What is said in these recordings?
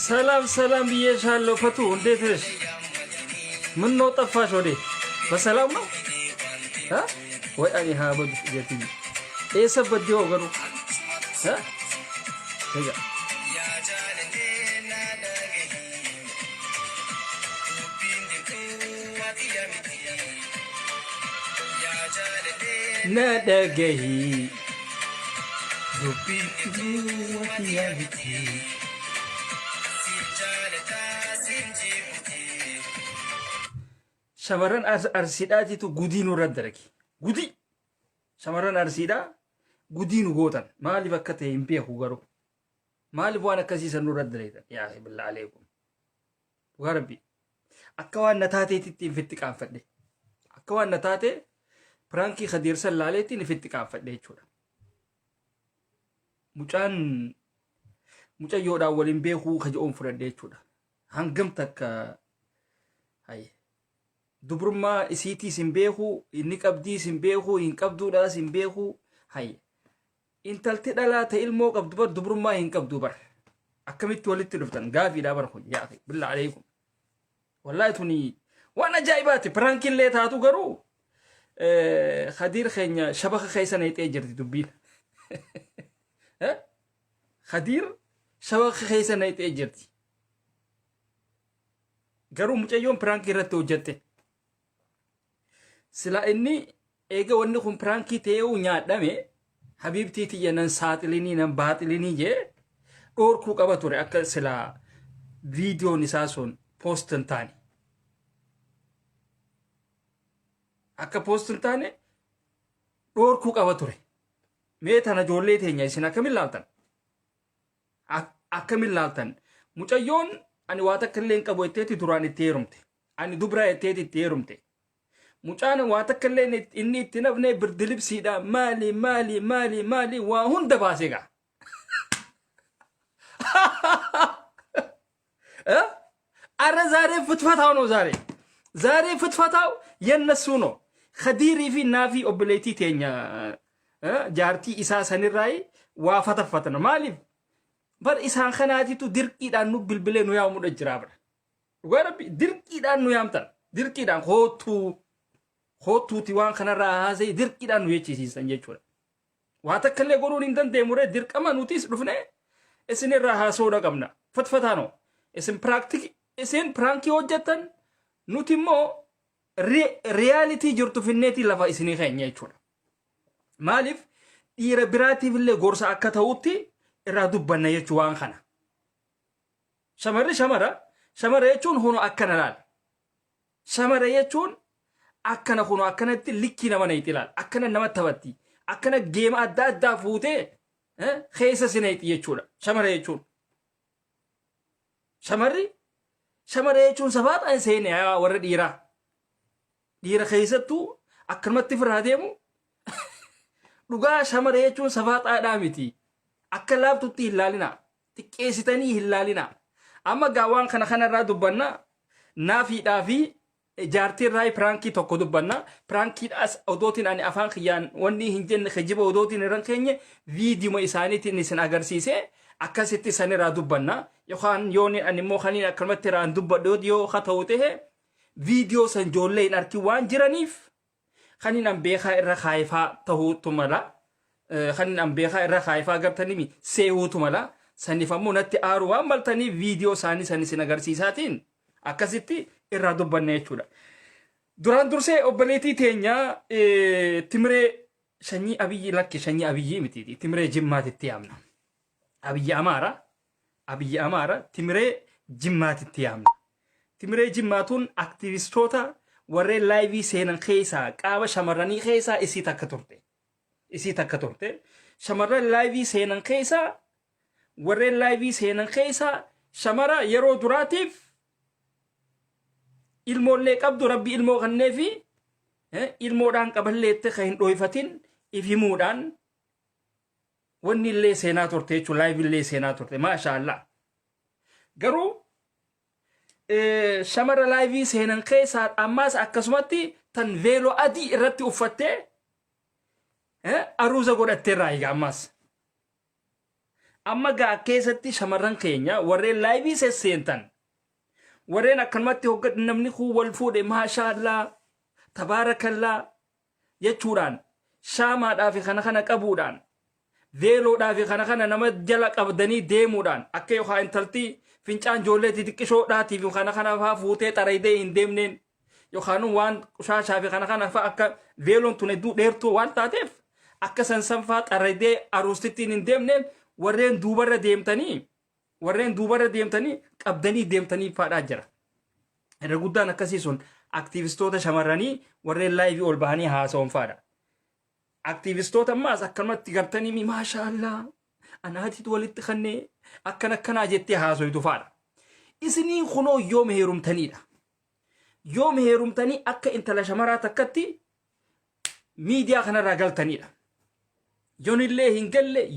سلام سلام بيشالو فتو انديتش منو طفاش ودي بسلام نو ها واني هابد جتي ايه سبب ديو غرو ها هيا نادغي دوبي واتيامتي شمران أرسيداتي تو غودينو ردركي غودي شمران أرسيدا غودينو غوتن مالي بكته يمبيه غورو مالي بوانا كسي سنو ردريتا يا أخي بالله عليكم غربي أكوان نتاتي تتي فتك عن فدي أكوان نتاتي برانكي خدير سلالتي نفتك عن فدي چورا مچان يودا ولين بيخو خجون فردي چورا هنگم تك هاي دبرما اسيتي سمبيخو انك ابدي سمبيخو انك ابدو دا سمبيخو هاي انتلت دلا تيلمو قبدبر دبرما انك ابدبر اكمت ولدت دفتن غافي دابر خو يا اخي بالله عليكم والله توني وانا جايباتي برانكين لي تاتو غرو خدير خينيا شبخ خيسن يتجرتي دبين ها خدير شبخ خيسن يتجرتي غرو مچيون برانكي رتو جته سلا إني إيجا ونكم برانكي تيو نيادامي حبيبتي تيجي ساتليني باتليني جي دور كوك أباتوري أكل سلا فيديو نساسون بوستن تاني أكا بوستن تاني دور كوك أباتوري ميتانا جولي تينيا سينا كمل لالتن أكمل لالتن مچايون أني واتكلين كبويتي دراني تيرمتي أني دبرا تيتي تيرمتي مچانا واتكلين إني تنفني بردلب سيدا مالي مالي مالي مالي وهن دباسيغا أرى زاري فتفتاو نو زاري فتفتاو ينسو نو خديري في نافي أبليتي تينيا جارتي إسا سنراي وفتفتنا مالي بر إسان خناتي تو دركي دانو بالبلي نو يامو دجرابر وربي دركي دانو يامتن دركي دان خوتو تيوان خنرا هازي دركي دانو يچيسي سنجي چورا واتكلي قرون اندن ديموري درك أما نوتيس رفنه اسن الرها سودا قمنا فتفتانو اسن برانكي وجتن نوتي مو رياليتي جرتو في النتي لفا اسني خيني چورا مالف إيرا براتي في اللي غورسا أكا تاوتي إرا دبنا يچوان خنا شمر يچون هونو أكا نلال شمر يچون أكنا خونو أكنا تلكي نما نيتلال أكنا نما تبتي أكنا جيم أدا فوتي خيسا سنيتي يچولا شمر يچون شمر يچون سبات أن سيني ورد ديرا خيسا تو أكنا تفر هديمو لغا شمر يچون سبات آدامتي أكنا لابتو تي هلالنا تكيستاني هلالنا أما غاوان خنا را دبنا نافي جارتي راي برانكي توكو دبنا برانكي اس اودوتين اني افان خيان وني هنجن خجيب اودوتين رانكيني فيديو ما اسانيتي نسن اغرسيسه اكاسيتي سني را دبنا يوخان يوني اني مو خاني كلمت ران دب دوديو خطوته فيديو سن جولين ارتي وان جرانيف خاني نام بيخا را خايفا تهو تملا خاني نام بيخا را خايفا غرتني مي سيو تملا سني فمو نتي اروا ملتني فيديو ساني سن اغرسيساتين اكاسيتي irraa dubbanne jechuudha. Duraan dursee obboleettii teenya Timiree Shanyii Abiyyi lakke Shanyii Abiyyi miti Timiree Jimmaatitti yaamna. Abiyyi Amaara Timiree Jimmaatitti yaamna. Timiree Jimmaatuun aktivistoota warreen laayivii seenan keessaa qaaba shamarranii keessaa isii takka turte. Shamarran laayivii seenan keessaa warreen laayivii seenan keessaa shamara yeroo duraatiif ilmoollee qabdu rabbi ilmoo kanneefi ilmoodhaan qaballeette kan hin dhoyfatin if himuudhaan wanni illee seenaa turte jechuun laayiv illee seenaa turte maashaallah. Garuu shamara laayivii seenan keessaa ammaas akkasumatti tan veeloo adii irratti uffattee aruuza godhatteerraa egaa ammaas. Amma gaa keessatti shamarran keenya warreen laayivii sesseentan warreen akkanumatti hoggadhu namni kun wal fuudhe maashaallah tabaarakallaa jechuudhaan shaamaadhaafi kana qabuudhaan veeloodhaafi kana nama jala qabdanii deemuudhaan akka yookaan intaltii fincaan ijoolleetii xiqqishoodhaatiif kana fa'aa fuutee xaraydee hin deemneen yookaan waan qushashaafi kana fa'aa akka veeloon tun hedduu dheertuu waan taateef akka sansan fa'aa xaraydee aruustittiin hin deemneen warreen duubarra deemtanii qabdanii deemtanii fa'aadhaa jira. Irra guddaan akkasii sun aktiivistoota shamarranii warreen laayivii ol bahanii haasa'uun fa'aadha. Aktiivistoota ammaas akkanumatti gartanii maashaallah anaatitu walitti kannee akkanaa jettee haasoytu fa'aadha. Isiniin kunoo yoom heerumtaniidha. Yoom heerumtanii akka intala shamaraa takkatti miidiyaa kanarraa galtaniidha. Yoonillee hin galle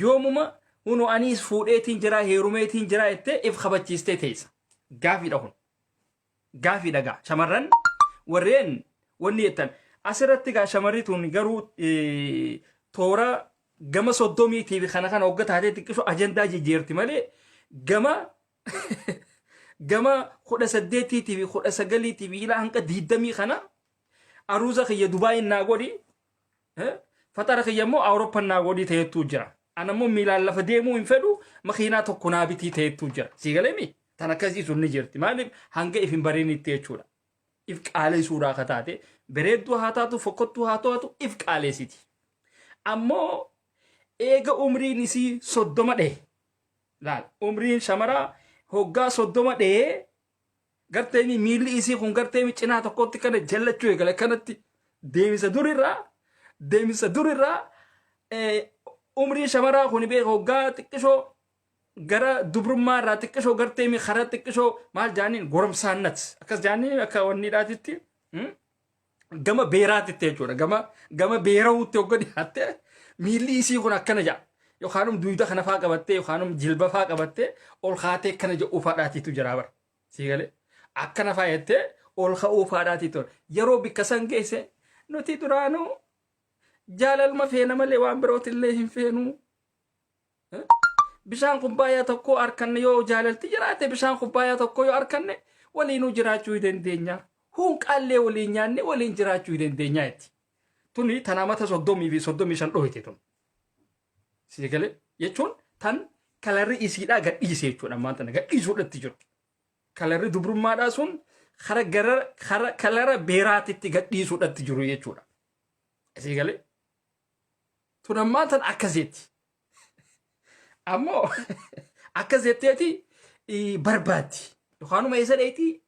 yoomuma hunu aniis fuudheetiin jira heerumeetiin jira jettee if kabachiistee teessa. Gaafiidha kun. Gaafiidha gaa shamarran warreen wanni jettan asirratti gaa shamarri tun garuu toora gama 30 kana hogga taatee xiqqisho ajandaa jijjiirti malee gama 18 fi 19 ilaa hanga 20 kana aruuza kiyya Dubaay naa godhi fatara kiyya immoo Awurooppaan naa godhi ta'etu jira. Ana immoo miilaan lafa deemuu hin fedhu makiinaa tokko naa bitii ta'etu jira. Siigalemi tan akkasii sun ni jirti. Maaliif hanga if hin bareenitti jechuudha. If qaaleessuudhaa akka taate bareedduu haa taatu fokkottuu haa taatu if qaaleessiti. Ammoo eega umriin isii 30 dhahe laal umriin shamaraa hoggaa 30 dhahe garteemi miilli isii kun garteemi cinaa tokkotti kana jallachuu eegale kanatti deemisa durirraa umriin shamaraa kun beeka hoggaa xiqqishoo gara dubrummaa irraa xiqqishoo garteemi karaa xiqqishoo maal jaaniin goromsaannat akkas jaaniin akka wanni dhaatitti gama beeraatitti jechuudha gama beerawutti hogga dhiyaatte miilli isii kun akkana jaa yookaanum duyda kana faa qabattee yookaanum jilba faa qabattee ol kaatee kana jedhu faadhaatiitu jira bara siigalee akkana faa jettee ol ka'uu faadhaatiitu yeroo bikka san geesse nuti duraanuu jaalalma feena malee waan birootillee hin feenuu bishaan kubbaayyaa tokko arkanne yoo jaalalti jiraate bishaan kubbaayyaa tokko yoo arkanne waliinuu jiraachuu hin dandeenya hunqaallee waliin nyaanne waliin jiraachuu hin dandeenya jetti. Tuni tanamata 30 fi 35 dhohite tun. Siigalee jechuun tan kalarri isiidhaa gadhiisee jechuudha ammaan tana gadhiisuudhatti jiru. Kalarri dubrummaadhaa sun kalara beeraatitti gadhiisuudhatti jiru jechuudha. Siigalee tun ammaan tan akkasitti. Ammoo akkasitteeti barbaaddi. Yookaanuma eessa dheetii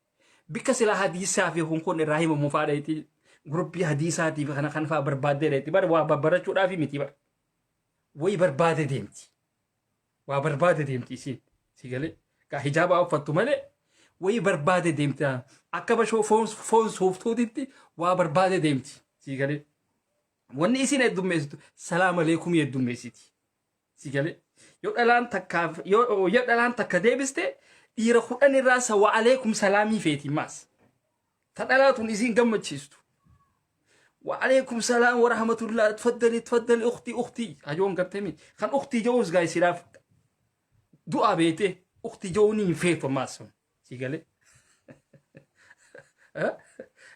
bikka sila hadiisaa fi kun irraa himamu faadheeti. Gruppii hadiisaatii fi kana fa'aa barbaadee dheetti bara waa babbarachuudhaaf miti bara. Wayi barbaade deemti. Waa barbaade deemti isiin. Siigalee gaa hijaabaa uffattu malee wayi barbaade deemti. Akka bashoo foon sooftuutitti waa barbaade deemti. Siigalee wanni isiin heddummeessitu salaam aleekum heddummeessiti. Siigalee yoo dhalaan takka deebiste dhiira 10 irraa sawa aleekum salaamii feeti maas. Ta dhalaatuun isiin gammachiistu. وعليكم السلام ورحمة الله تفضلي أختي هجون قرتمي خان أختي جوز جاي سلاف دعاء بيته أختي جوني فيت وماسون سيقالي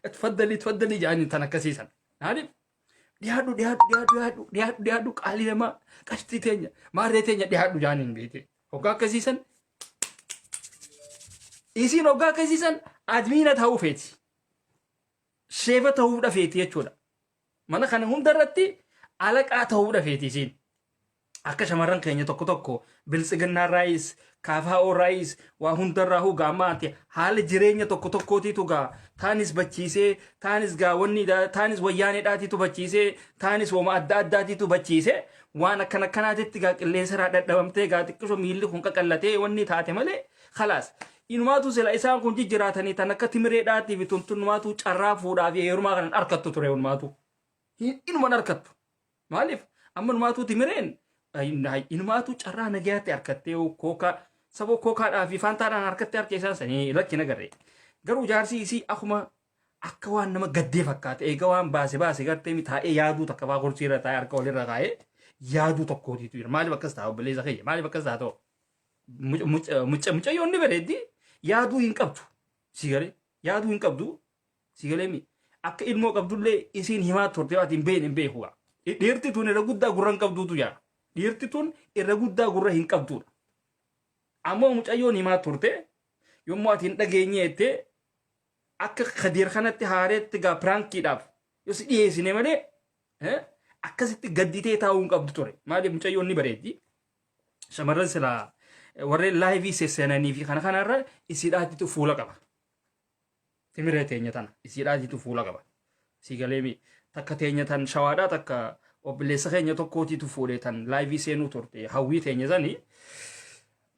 تفضلي جاني تنكسيسا عارف ديادو قالي لما كشتي تينيا ما ريتينيا ديادو جاني بيته وقا كسيسا إيسين وقا كسيسا أدمينة هاو فيتي شيفة ta'uudha feeti jechuudha. Mana kana hundarratti alaqaa ta'uudha feeti isiin. Akka shamarran keenya tokko biltsiginnaa raayis kaafaa'oo raayis waa hundarraa hugaa maati haala jireenya tokkootiitu gaa taanis bachiisee taanis gaa wanni taanis wayyaaneedhaatiitu bachiisee taanis wama adda addaatiitu bachiisee waan akkanaatitti gaa qilleensarraa dadhabamtee gaa xiqqisho miilli kun qaqallatee wanni taate malee khalaas inumaatu sila isaan kun jijjiraatanii tan akka timireedhaatiif tuntunnumaatu carraa fuudhaaf heerumaa kanan harkattu ture unumaatu inuman harkattu maaliif amma numaatu timireen inumaatu carraa nagayaatti harkattee kookaa saboo kookaadhaa fi faantaadhaan harkattee harkeessaan sanii lakki nagarree garuu jaarsi isii akkuma akka waan nama gaddee fakkaate eega waan baase gartee taa'ee yaaduu takka baa kursiirra taa'ee harka walirra kaa'ee yaaduu tokkootiitu jira maaliif akkas ta'a obboleessa keenya maaliif akkas ta'a ta'u mucayyoonni bareeddi yaaduu hin qabdu sigalee yaaduu hin qabdu sigalee mi akka ilmoo qabdullee isiin himaa turte waan hin beeku dhiirti tun irra guddaa gurra hin qabduutu yaa dhiirti tun irra guddaa gurra hin qabduudha ammoo mucayyoon himaa turte yommuu ati hin dhageenye jettee akka Khadiir kanatti haareetti gaa piraankiidhaaf yoo si dhiyeessine malee akkasitti gadditee taa'uu hin qabdu ture maaliif mucayyoon ni bareeddi shamarran silaa warreen laayivii sessenanii fi kana kanarra isiidhaatitu fuula qaba timiree teenya tana isiidhaatitu fuula qaba sigaleemi takka teenya tan shawaadhaa takka obboleessa keenya tokkootiitu fuudhee tan laayivii seenuu turte hawwii teenya sanii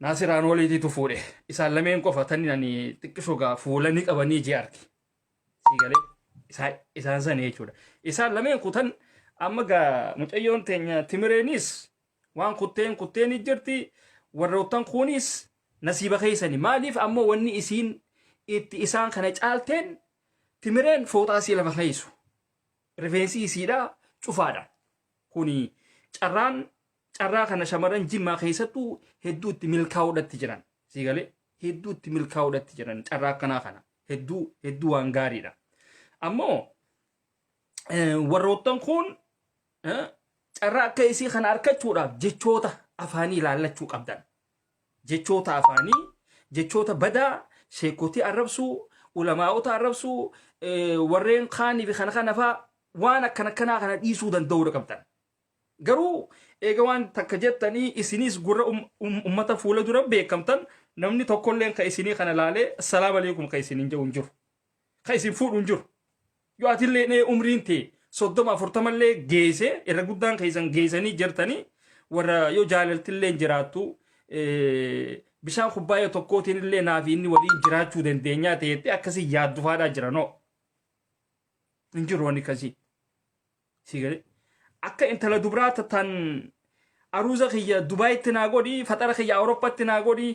naasiraan waliitiitu fuudhe isaan lameen qofa tani ani xiqqishogaa fuulanii qabanii jee arki sigalee isaan sana jechuudha isaan lameen kutan amma gaa mucayyoon teenya timireenis waan kutteen jirti warroottan kunis nasiiba keessanii maaliif ammoo wanni isiin itti isaan kana caalteen timireen fooxaasii lafa keessu rifeensi isiidhaa cufaadha kuni carraa kana shamarran jimmaa keessattuu hedduu itti milkaa'uudhatti jiran sigalee hedduu itti milkaa'uudhatti jiran carraa akkanaa kana hedduu waan gaariidha ammoo warroottan kun carraa akka isii kana argachuudhaaf jechoota afaanii ilaallachuu qabdan jechoota afaanii jechoota badaa sheekotii arrabsuu ulamaa'ota arrabsuu warreen kaanii fi kana faa waan akkanaa kana dhiisuu danda'uudha qabdan garuu eega waan takka jettanii isinis gurra ummata fuula dura beekamtan namni tokkolleen ka isinii kana laalee assalaamu alaykum ka isiniin jedhu hin jiru ka isin fuudhu hin jiru yoo atillee umriin ta'e 30-40 geesse irra guddaan keessan geessanii jirtanii warra yoo jaalaltillee jiraattu bishaan kubbaayee tokkootiin illee naaf inni waliin jiraachuu dandeenyaa ta'etti akkasii yaaddufaadhaa jiranoo hin jiru waan akkasii sigalee akka intala dubraata tan aruuza kiyya Dubaayitti naa godhi faxara kiyya Awurooppaatti naa godhi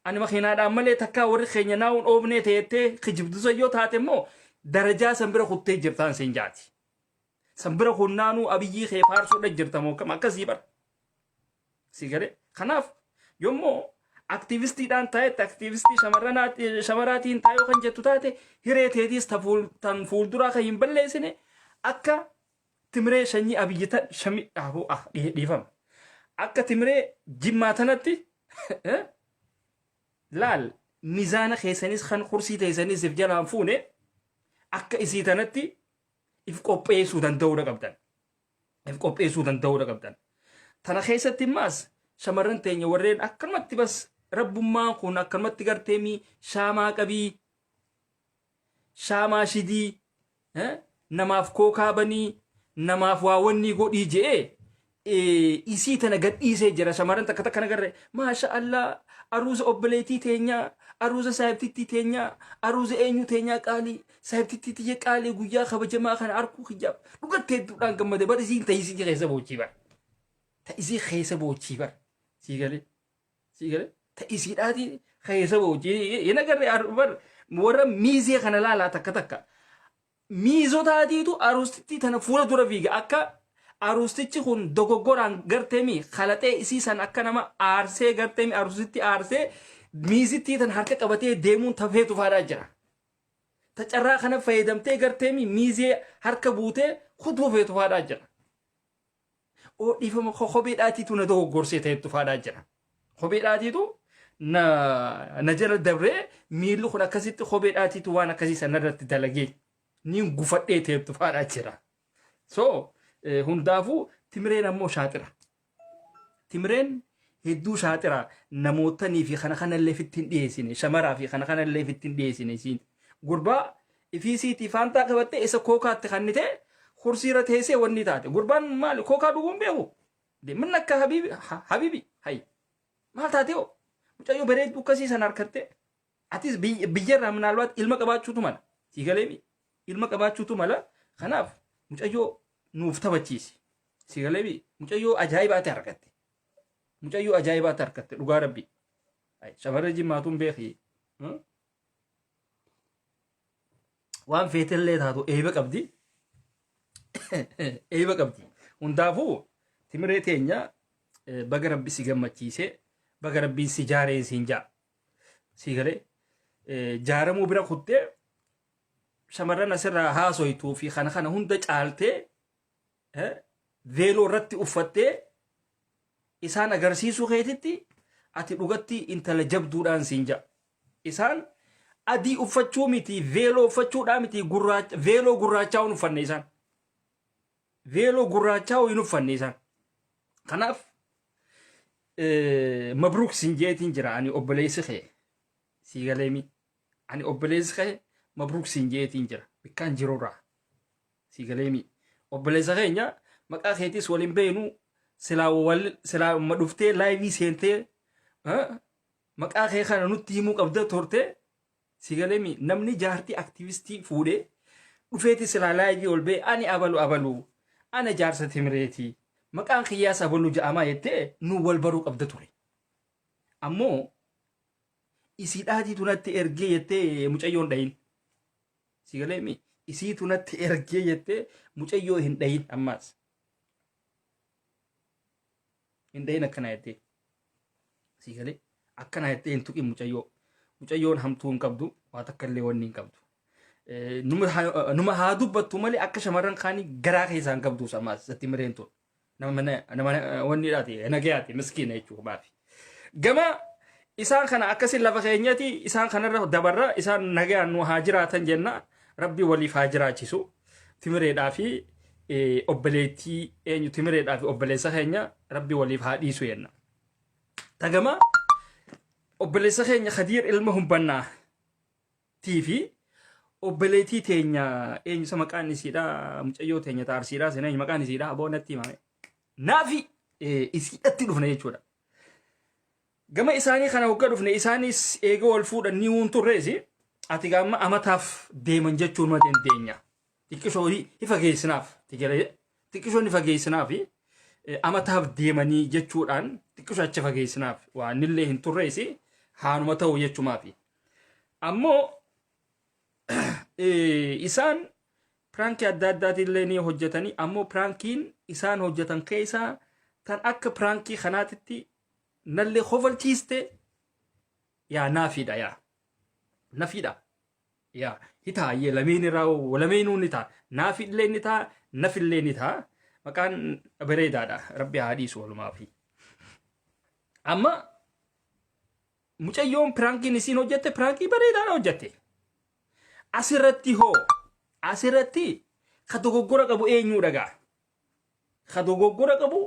ani makiinaadhaan malee takkaa warri keenya naa'uun oobnee ta'ettee kijibdusa yoo taate immoo darajaa sanbira kuttee jirtaan seen jaati sanbira hunnaanuu abiyyii kee faarsuudha jirtamoo kam akkasii bara sigalee kanaaf yommuu aktivistiidhaan taa'etti aktivistii shamaraatiin taa'uu kan jettu taate hiree teetiis tan fuulduraa kan hin balleessine akka timiree shanyii abiyyata shami dhiifama akka timiree jimmaa tanatti laal mizaana keessanis kan kursii teessanis if jalaan fuune akka isii tanatti if qopheessuu danda'uudha qabdan tana keessatti immaas shamarran teenya warreen akkanumatti bas rabbummaan kun akkanumatti garteemii shaamaa qabii shaamaa shidii namaaf kookaa banii namaaf waa wanni godhii je'ee isii tana gadhiisee jira shamarran takka nagarre maasha Allah aruuza obboleetii teenyaa aruuza saayibtittii teenyaa aruuza eenyu teenyaa qaalii saayibtittii tiyya qaalii guyyaa kabajamaa kana arkuu hijab dhugattee hedduudhaan gammade bar isiin ta'isii keessa boochii bar sigalee ta'isiidhaati keessa boochii ina garre bar warra miizee kana laalaa takka miizotaatiitu aruustitti tana fuula dura fiiga akka aruustichi kun dogoggoraan garteemi kalaxee isiisan akka nama aarsee garteemi aruustitti aarsee miizittii tan harka qabatee deemuun tafeetu faadaa jira ta carraa kana fayyadamtee garteemi miizee harka buutee kutuu feetu faadaa jira oo dhiifama kopheedhaatiitu na dogoggorsee ta'etu faadaa jira kopheedhaatiitu na jala dabree miilli kun akkasitti kopheedhaatiitu waan akkasii sanarratti dalagee niin gufadhee ta'etu faadaa jira so hundaafuu timireen ammoo shaaxira timireen hedduu shaaxira namootanii fi kanallee fittiin dhiyeessine shamaraa fi kanallee fittiin dhiyeessine isiin gurbaa ifiisiitii faantaa qabattee isa kookaatti kannite kursiira teessee wanni taate gurbaan maali kookaa dhuguun beeku deeman akka habibi hay maal taate mucayyoo bareedduu akkasii san harkatte atis biyyarraa minaalwaat ilma qabaachuutu mala sii galeemi ilma qabaachuutu mala kanaaf mucayyoo nuuf taphachiisi sii galeemi mucayyoo ajaa'ibaatti harkatte mucayyoo ajaa'ibaatti harkatte dhugaa rabbi shamarree jimmaatuun beekii waan feetellee taatu eeba qabdi eeba qabdi hundaafuu timiree teenya baga rabbi si gammachiise baga rabbiin si jaaree siin jaa sii galee jaaramuu bira kuttee shamarran asirraa haasoytuu fi kana hunda caaltee veeloo irratti uffattee isaan agarsiisuu keetitti ati dhugatti intala jabduudhaan siin jaa isaan adii uffachuu miti veeloo uffachuudhaa miti veeloo gurraachaa hin uffanne isaan veeloo gurraachaa hin uffanne isaan kanaaf mabruuk siin jeetiin jira ani obboleessi kee sii galeemi ani obboleessi kee mabruuk siin jeetiin jira bikkaan jiruurraa sii galeemi obboleessa keenya maqaa keetis waliin beenu silaa dhuftee laayivii seentee maqaa kee kana nutti himuu qabda turte sii galeemi namni jaartii aktivistii fuudhee dhufeeti silaa laayivii ol bee ani abalu ana jaarsa timireetii maqaan kiyyaas abalu ja'amaa jettee nu wal baruu qabda ture ammoo isiidhaatii natti ergee jettee mucayyoon dhayin sii galeemi isiitu natti ergee jettee mucayyoo hin dhayin ammaas hin dhayin akkana jettee sii galee akkana jettee hin tuqin mucayyoon hamtuu hin qabdu waa takka illee wanni hin qabdu numa haa dubbattu malee akka shamarran kaanii garaa keessaa hin qabdu ammaas satti mireentuun nama wanni dhaate nagayaati miskiina jechuudha maafi gama isaan kana akkasin lafa keenyati isaan kanarra dabarra isaan nagayaan nu haa jiraatan jenna rabbi waliif haa jiraachisu timireedhaa fi obboleettii eenyu timireedhaa fi obboleessa keenya rabbi waliif haa dhiisu jenna tagama obboleessa keenya Khadiir ilma humbannaa tiifi obboleettii teenya eenyu sa maqaan isiidha mucayyoo teenya taarsiidhaa sineen maqaan isiidha aboonatti himame naafi isiidhatti dhufne jechuudha gama isaanii kana hogga dhufne isaanis eega wal fuudhanii huun turreesi ati gaamma amataaf deeman jechuun ma dandeenya xiqqishoo ifa geessinaaf xiqqishoon ifa geessinaaf amataaf deemanii jechuudhaan xiqqishoo achi fageessinaaf waan illee hin turreesi haanuma ta'u jechumaafi ammoo isaan piraankii adda addaatillee ni hojjetanii ammoo piraankiin isaan hojjetan keessaa tan akka piraankii kanaatitti nallee hofalchiiste yaa naafidha yaa nafidha yaa hitaayyee lameen irraa lameenuu ni ta'a naafillee ni ta'a nafillee ni ta'a maqaan bareedaadha rabbi haa dhiisu walumaafi amma mucayyoon piraankiin isiin hojjette pirankii bareedaadha hojjette asirratti ka dogoggora qabu eenyuudha gaa ka dogoggora qabu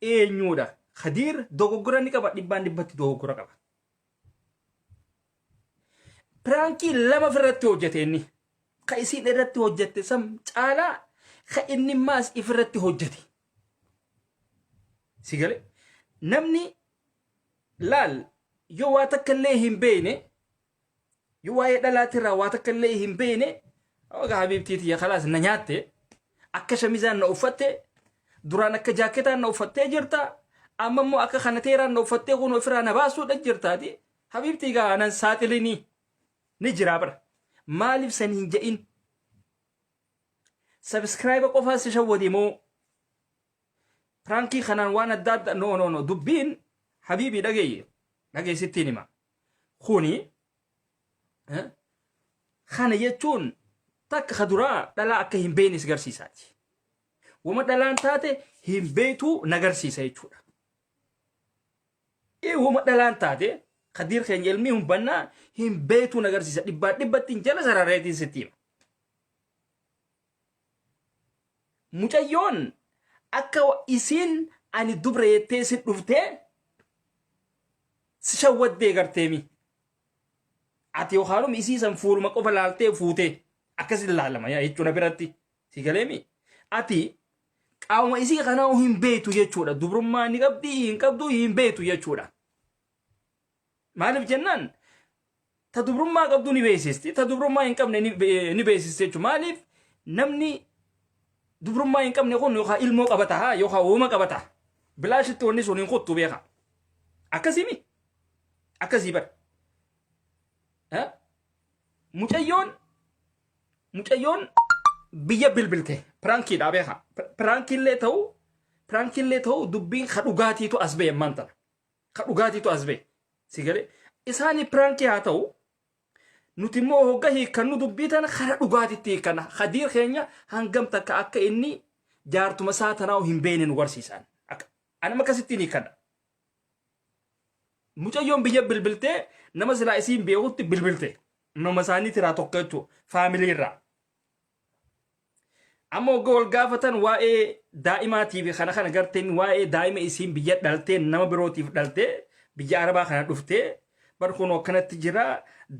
eenyuudha Khadiir dogoggora ni qaba dhibbaan dhibbatti dogoggora qaba pirankii lama firratti hojjete inni ka isiin irratti hojjette sam caalaa ka inni maas ifirratti hojjete sigale namni laal yoo waa takka illee hin beene yoo waa'ee dhalaatirraa waa takka illee hin beene oga habiibtiiti khalaas na nyaatte akka shamizaan na uffatte duraan akka jaaketaan na uffattee jirta amma immoo akka kanateeraan na uffattee kun ofirraa na baasuudha jirtaati habiibtii gaa anan saaxilinii ni jira bara maaliif san hin je'in subscribe qofaa si shawwadi moo pirankii kanaan waan adda adda no dubbiin habiibii dhageessittiin hima kuni kana jechuun takka kaduraa dhalaa akka hin beeknes garsiisaati wama dhalaan taate hin beektu nagarsiisa jechuudha wama dhalaan taate Khadiir keenya ilmii humbannaa hin beektu nagarsiisa dhibbattiin jala sarareetiin sitti hima mucayyoon akka isiin ani dubra jettee si dhuftee si shawwaddee garteemi ati yookaanum isiisan fuuluma qofa laaltee fuutee akkasin laalama yaa jechuudha biratti si galeemi ati qaama isii kanaa hin beektu jechuudha dubrummaa ni qabdi hin qabdu hin beektu jechuudha maaliif jennaan ta dubrummaa qabdu ni beesisti ta dubrummaa hin qabne ni beesisti jechuudha maaliif namni dubrummaa hin qabne kun yookaan ilmoo qabata yookaan uuma qabata bilaashitti wanni sun hin kuttu beeka akkasimi akkasii bara mucayyoon biyya bilbilte piraankiidha beeka piraankiillee ta'u dubbiin ka dhugaatiitu as ba'e maantana ka dhugaatiitu as ba'e si galee isaanii piraankii haa ta'u nuti immoo hogga hiikannu dubbii tana kara dhugaatitti hiikanna Khadiir keenya hangam takka akka inni jaartuma isaa tanaa hin beekne nu barsiisan anama akkasittiin hiikanna mucayyoon biyya bilbiltee nama silaa isiin beekutti bilbilte nama isaanii tiraa tokko jechuudha faamilii irraa amma hogga wal gaafatan waa'ee daa'imaatiif kana garteen waa'ee daa'ima isiin biyya dhaltee nama birootiif dhaltee biyya arabaa kana dhuftee bar kun akkanatti jira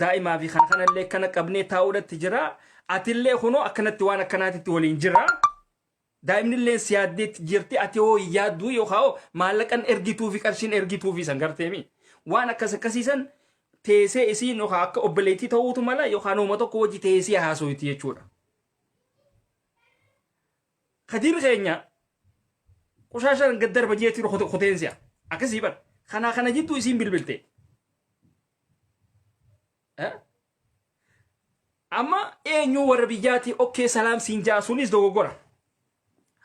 daa'imaa fi kanallee kana qabnee taa'uudhatti jira atillee kunoo akkanatti waan akkanaatitti waliin jira daa'imnillee siyaaddeetti jirti ati hoo yaadduu yookaan maallaqan ergituu fi qarshiin ergituu fi san garteemi waan akkasiisan teessee isiin yookaan akka obboleettii ta'uutu mala yookaan uuma tokko wajji teessee haasawiti jechuudha. Khadiir keenya qushaashaan gaddarba jeetii qoteensiya akkasii bara kana jittuu isiin bilbilte. Amma eenyu warra biyyaatii okkee salaam siin jaasuunis dogoggora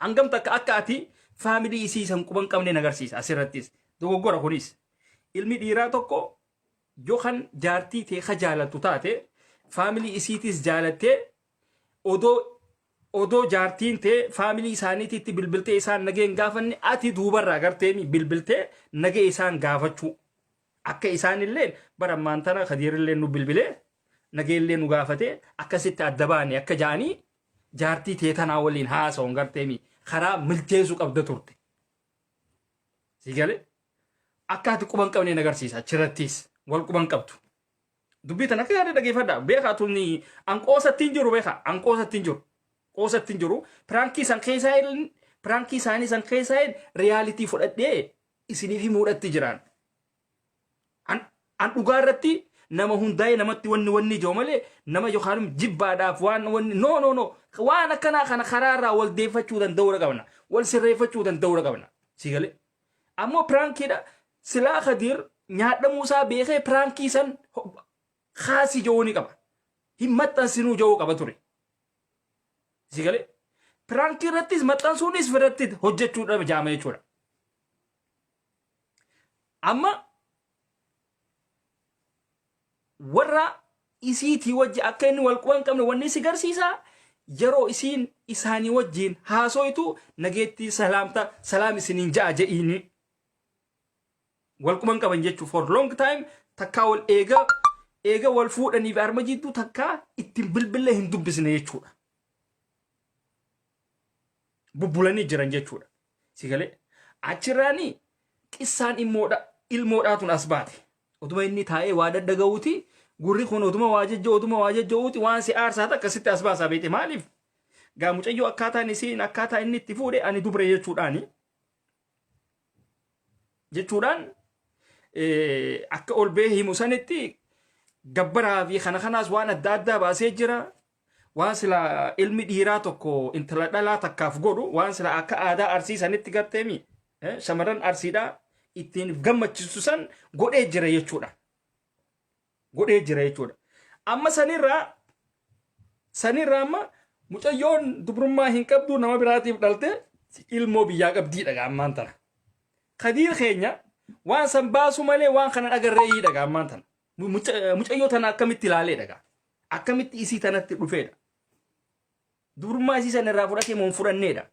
hangam takka akka ati faamilii isii san quban qabne nagarsiisa asirrattis dogoggora kunis ilmi dhiiraa tokko yookaan jaartii tee ka jaalattu taate faamilii isiitis jaalattee odoo jaartiin tee faamilii isaaniititti bilbiltee isaan nageen gaafanne ati duubarraa garteemi bilbiltee nagee isaan gaafachuu akka isaanillee bara maantana Khadiirillee nu bilbilee nageellee nu gaafate akkasitti adda baane akka jaanii jaartii tee tanaa waliin haasa'uun garteemi karaa milteessuu qabda turte. Si galee akka ati quban qabnee nagarsiisa achirrattis wal quban qabdu. Dubbii tan akka yaada dhageeffadha beekaa tunni an qoosattiin jiru beekaa an qoosattiin jiru piraankii isaanii san keessaa riyaalitii fudhadhee isiniif himuudhatti jiraan. An dhugaa irratti nama hundaa'e namatti wanni ijoo malee nama yookaan jibbaadhaaf waan wanni no waan akkanaa kana karaarraa wal deeffachuu danda'uu qabna wal sirreeffachuu danda'uu qabna si galee ammoo piraankiidha silaa Khadiir nyaadhamuusaa beekee piraankii san khaasii ja'uu ni qaba hin maxxansinuu ja'uu qaba ture si galee piraankii irrattis maxxansuunis firratti hojjechuudha jaama jechuudha amma warra isiitii wajji akka inni wal quban qabne wanni si garsiisa yeroo isiin isaanii wajjiin haasoitu nageetti salaam isiniin ja'a je'iini wal quban qaban jechuu for long time takkaa wal eega wal fuudhaniif arma jidduu takkaa ittiin bilbilee hin dubbisne jechuudha bubbulanii jiran jechuudha si galee achirraanii qissaan ilmoodhaatun as baate oduma inni taa'ee waa daddaga'uuti gurri kun oduma waa jejja'uuti waan si aarsaa akkasitti as baasaa beete maaliif gaa mucayyoo akkaataa inni itti fuudhe ani dubre jechuudhaan akka ol bee himu sanitti gabbaraa fi kanaas waan adda baasee jira waan sila ilmi dhiiraa tokko intala dhalaa takkaaf godhu waan sila akka aadaa arsii sanitti garteemi shamarran arsiidhaa ittiin gammachiisu san godhee jira jechuudha. Amma sanirraa amma mucayyoon dubrummaa hin qabdu nama biraatiif dhalte ilmoo biyyaa qabdiidha ammaan tana. Khadiir keenya waan san baasu malee waan kana agarreeyyiidha ammaan tana. Mucayyoo tana akkamitti ilaaleedha akkamitti isii tanatti dhufeedha. Dubrummaa isii sanirraa fudhatee moo hin fudhanneedha.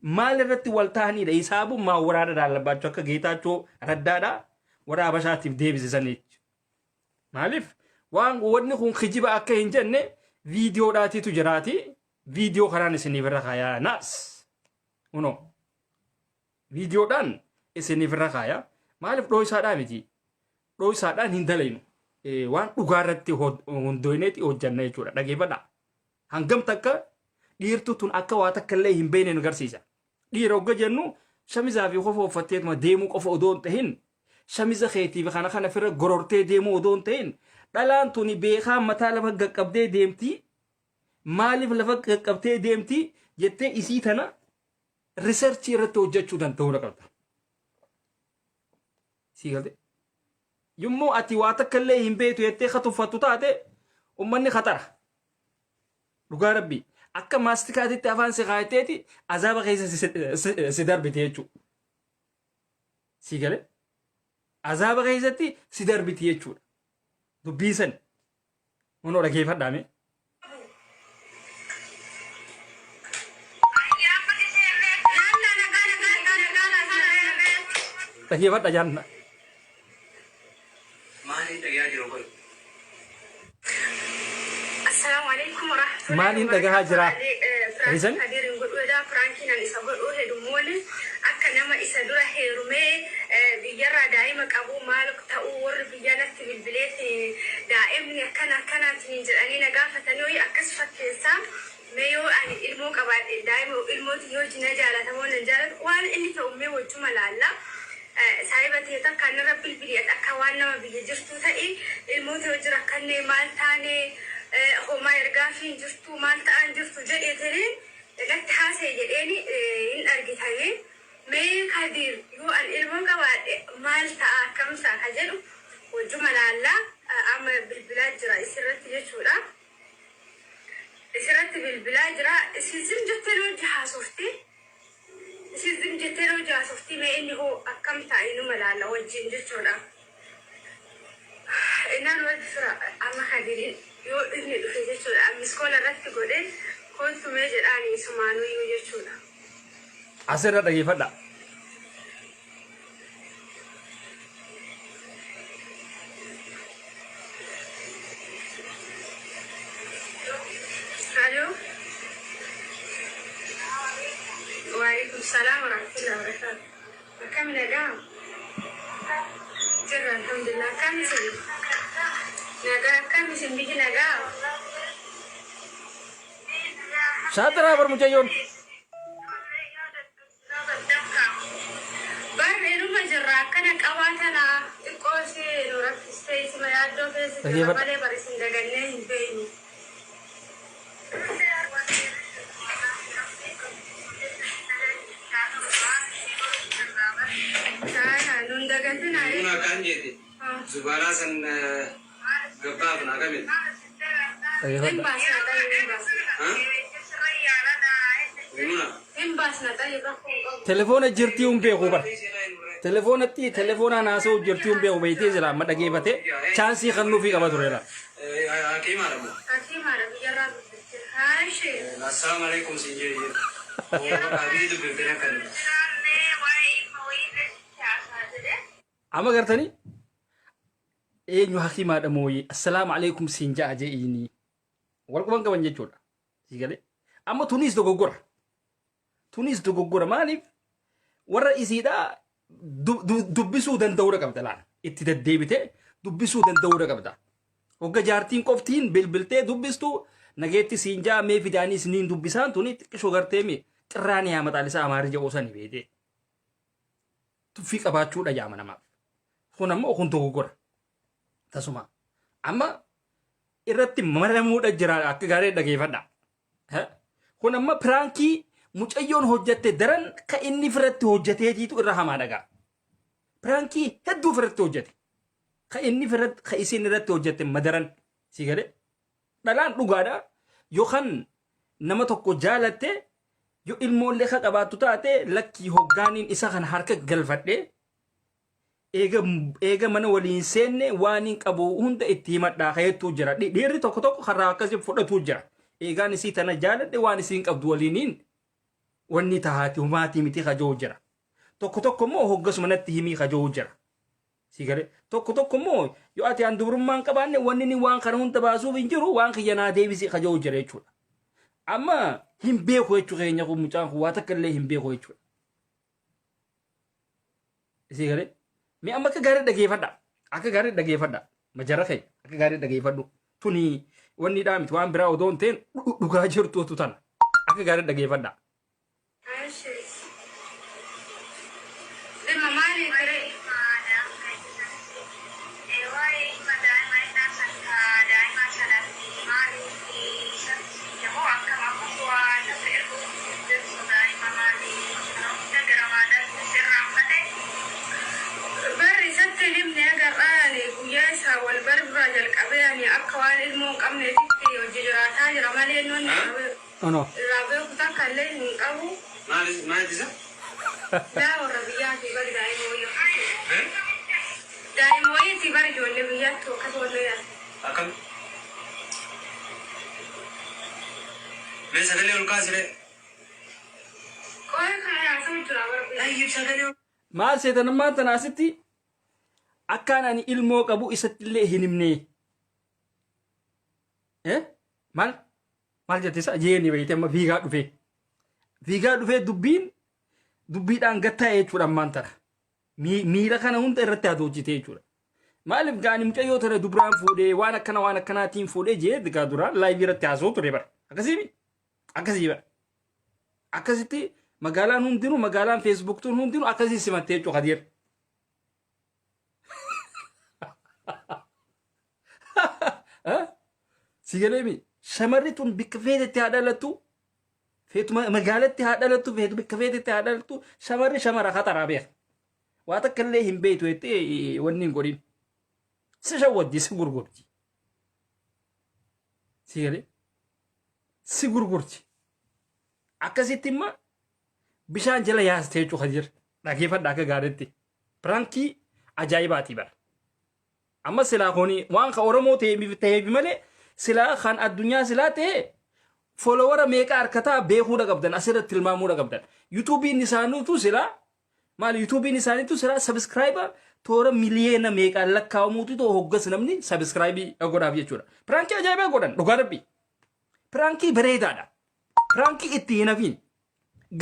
Maal irratti wal ta'aniidha hisaabuun maa waraana daalabaachuu akka Geetaachoo Raddaadhaa waraaba isaatiif deebisisaniitu. Maaliif waan wanni kun kijiba akka hin jenne viidiyoodhaatiitu jiraati viidiyoo kanaan isiniif irra kaayaa naas viidiyoodhaan isiniif irra kaayaa maaliif dhoo'isaadhaa miti dhoo'isaadhaan hin dalaynu waan dhugaarratti hundoineeti hojjanna jechuudha dhageeffadha hangam takka dhiirtu tun akka waa takka illee hin beekne nu agarsiisa dhiira hogga jennu shamizaa fi qofa uffatteetuma deemuu qofa odoo hin tahin shamiza keetiif kana fira gorortee deemuu odoon ta'in dhalaan tuni beekaa mataa lafa gaqqabdee deemti maaliif lafa gaqqabdee deemti jettee isii tana riisarchii irratti hojjechuu danda'uu qabda. Siigalte yommuu ati waa takka illee hin beektu jettee katuffattu taate ummanni khatara. Dhugaa rabbii akka maastikaatitti afaan si kaayiteeti azaaba keessa si darbite jechuudha. Siigale azaaba keessatti si darbite jechuudha. Dubbii san munoo dhageeffadhaame. Dhageeffadha jaanna. Maalin dhagahaa jira? Risan? Hadirin godhuudha Frankinan isa godhuu hedumuuni akka nama isa dura heerumee biyyarraa daa'ima qabu maal ta'uu warri biyya natti bilbileeti daa'imni akkanaatiin jedhanii na gaafatanii akkas fakkeessaa mee yoo ani ilmoo qabaadhe daa'ima ilmooti yoo jina jaalatamoo nan jaalatu waan inni ta'u mee wajjuma laalla. Saayibatee takka nirra bilbilee akka waan nama biyya jirtu ta'e ilmooti yoo jira kanneen maal taane homaa ergaa fi jirtu maal ta'an jirtu jedheetanii irratti haasa'e jedheeni hin argitame mee Kadir yoo an ilmoo qabaadhe maal ta'a akkamsaa ka jedhu wajjuma laallaa amma bilbilaa jira isirratti jechuudha. Isirratti bilbilaa jira isin jettee hojii haasofti. Isin jettee hojii haasofti mee inni hoo akkam ta'a inuma laalla wajjin jechuudha. Inaan wajji fira amma Kadirin yoo inni dhufe jechuudha miskoola irratti godhe koontumee jedhaanii sumaanuu iyyuu jechuudha. Asirra dhageeffadha. Aloo. Waalaikum salaam warahmatullahi wabarakatuh. Akkam nagaa? Jirra alhamdulillah akkam isin? Nagaa akkam isin biyyi nagaa? Shaatira barmucayyoon. Barreeduma jirra akkana qabaatana xiqqoo ishee nu rakkistee isima yaaddoo keessa jirra malee barisin dagannee hin beeynu. Nun dagantinaa Buna kan jete zubara san gabbaa buna kamit. hin baasna ta'e hin baasna. Buna. Hin baasna ta'e rakkoo qabu. Telefoona jirtii hin beeku bar. Telefoona naasoo jirtii hin beeku beeytee jira amma dhageeffate chaansii kan nuufii qaba tureera. Hakiimaadha moo? Hakiimaadha biyyarraa dubbiste. Haashee. Assalamu alaikum siin jedhe. Abii dubbifte kan. Amma gartanii eenyu hakiimaadha mooyee assalaamu alaikum siin ja'a je'ini wal quban qaban jechuudha. Sigalee amma tunis dogoggora maaliif warra isiidhaa dubbisuu danda'uudha qabda laan itti deddeebite dubbisuu danda'uudha qabda. Hogga jaartiin qoftiin bilbiltee dubbistu nageetti siin ja'a mee fidaanii isiniin dubbisaan tuni xiqqishoo gartee mee xirraanii haa maxaalisaa amaarii jedhoosanii beete tuffii qabaachuudha jaama namaaf. Kun ammoo kun dogoggora. Tasuma amma irratti maramuudha jira akka gaarii dhageeffadha. Kun amma piraankii mucayyoon hojjette daran ka inni firratti hojjeteetiitu irra hamaa dhagaa. Piraankii hedduu firratti hojjete. Ka inni firratti ka isin irratti hojjette madaran si gale. Dhalaan dhugaadha yookaan nama tokko jaalatte yoo ilmoollee ka qabaattu taate lakkii hoggaaniin isa kan harka galfadhe eega mana waliin seenne waan hin qabu hunda itti himadhaa kayetu jira. Dhiirri tokko karaa akkasii fudhatu jira. Eegaan isii tana jaaladhe waan isiin qabdu waliiniin wanni tahaati humaatii miti kajoo jira. Tokko immoo hoggasuma natti himii kajoo jira. Sigare tokko immoo yoo ati aan dubrummaan qabaanne wanni ni waan kana hunda baasuuf hin jiru waan kiyyanaa deebisii kajoo jira jechuudha. Amma hin beeku jechuu keenya kun mucaan kun waa takka illee hin beeku jechuudha. Sigare mi amma akka gaarii dhageeffadha majara keenya akka gaarii dhageeffadhu tuni wanni dhaamiti waan biraa odoo hin ta'in dhugaa jirtuutu tana akka gaarii dhageeffadha. يعني أكوان الموقع من تكتي وجرات هاجر عملية نون أنا رابع كتاك اللي من أبو ما تزا لا والربيات يبقى دايموية تبرج واللي بيات وكتب اللي أكم ليس قال القاسرة كوي كان عاصم ترى أي سقال maal seetanummaan tana asitti akkaan ani ilmoo qabu isatti illee hin himne maal jette isa jeeni bayite amma fiigaa dhufee dubbiidhaan gattaa jechuudha ammaan tana miila kana hunda irratti haa hojjete jechuudha maaliif gaani mucayyoo tana dubraan fuudhee waan akkanaatiin fuudhee jee digaa duraan laayivii irratti haasoo ture bara akkasii bara akkasitti magaalaan hundinuu magaalaan feesbuuktuun hundinuu akkasii simattee jechuudha Kadir. Sigaleemi shamarri tun bikka feetetti haa dhalattu feetu magaalatti haa dhalattu feetu bikka feetetti haa dhalattu shamarri shamara khataraa beeka waa takka illee hin beektu jettee wanni hin godhin si shawwaddi si gurgurti sigalee si gurgurti akkasitti immoo bishaan jala yaastee jechuudha Kadir dhageeffadha akka gaariitti pirankii ajaa'ibaati bara amma silaa kuni waan ka oromoo ta'eef malee silaa kan addunyaa silaa ta'e foolowara meeqa harkataa beekuudha qabdan asirratti tilmaamuudha qabdan yuutuubiin isaaniitu silaa maal yuutuubiin isaaniitu silaa sabiskiraayiba toora miliyeena meeqaan lakkaa'amuutu ta'u hoggas namni sabiskiraayibii godhaaf jechuudha pirankii ajaa'ibaa godhan dhugaa rabbi pirankii bareedaadha pirankii itti hin hafiin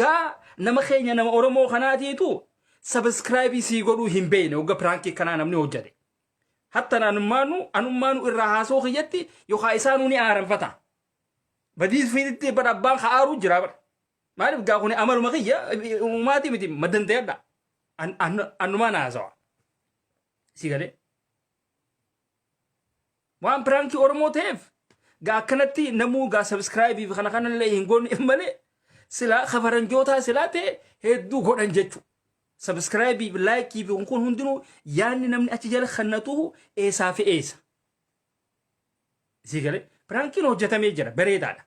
gaa nama keenya nama oromoo kanaatiitu sabiskiraayibii sii godhuu hin beekne hogga pirankii kanaa namni hojjate hatta anummaanu irraa haasoo kiyyatti yookaan isaanuu ni aaranfata badiis fiiditti bara abbaan haaru jira bara maaliif gaa kuni amaluma kiyya uumaatii miti maddantayadha annumaan haasawa si galee waan pirankii oromoo ta'eef gaa akkanatti namuu gaa sabiskiraayibii kana kanallee hin goone malee silaa kafaranjootaa silaa ta'e hedduu godhan jechuudha. Sabiskiraayibii fi laayikii fi kun hundinuu yaadni namni achi jala kannatu eessaa fi eessa. Si galee piraankiin hojjetamee jira bareedaadha.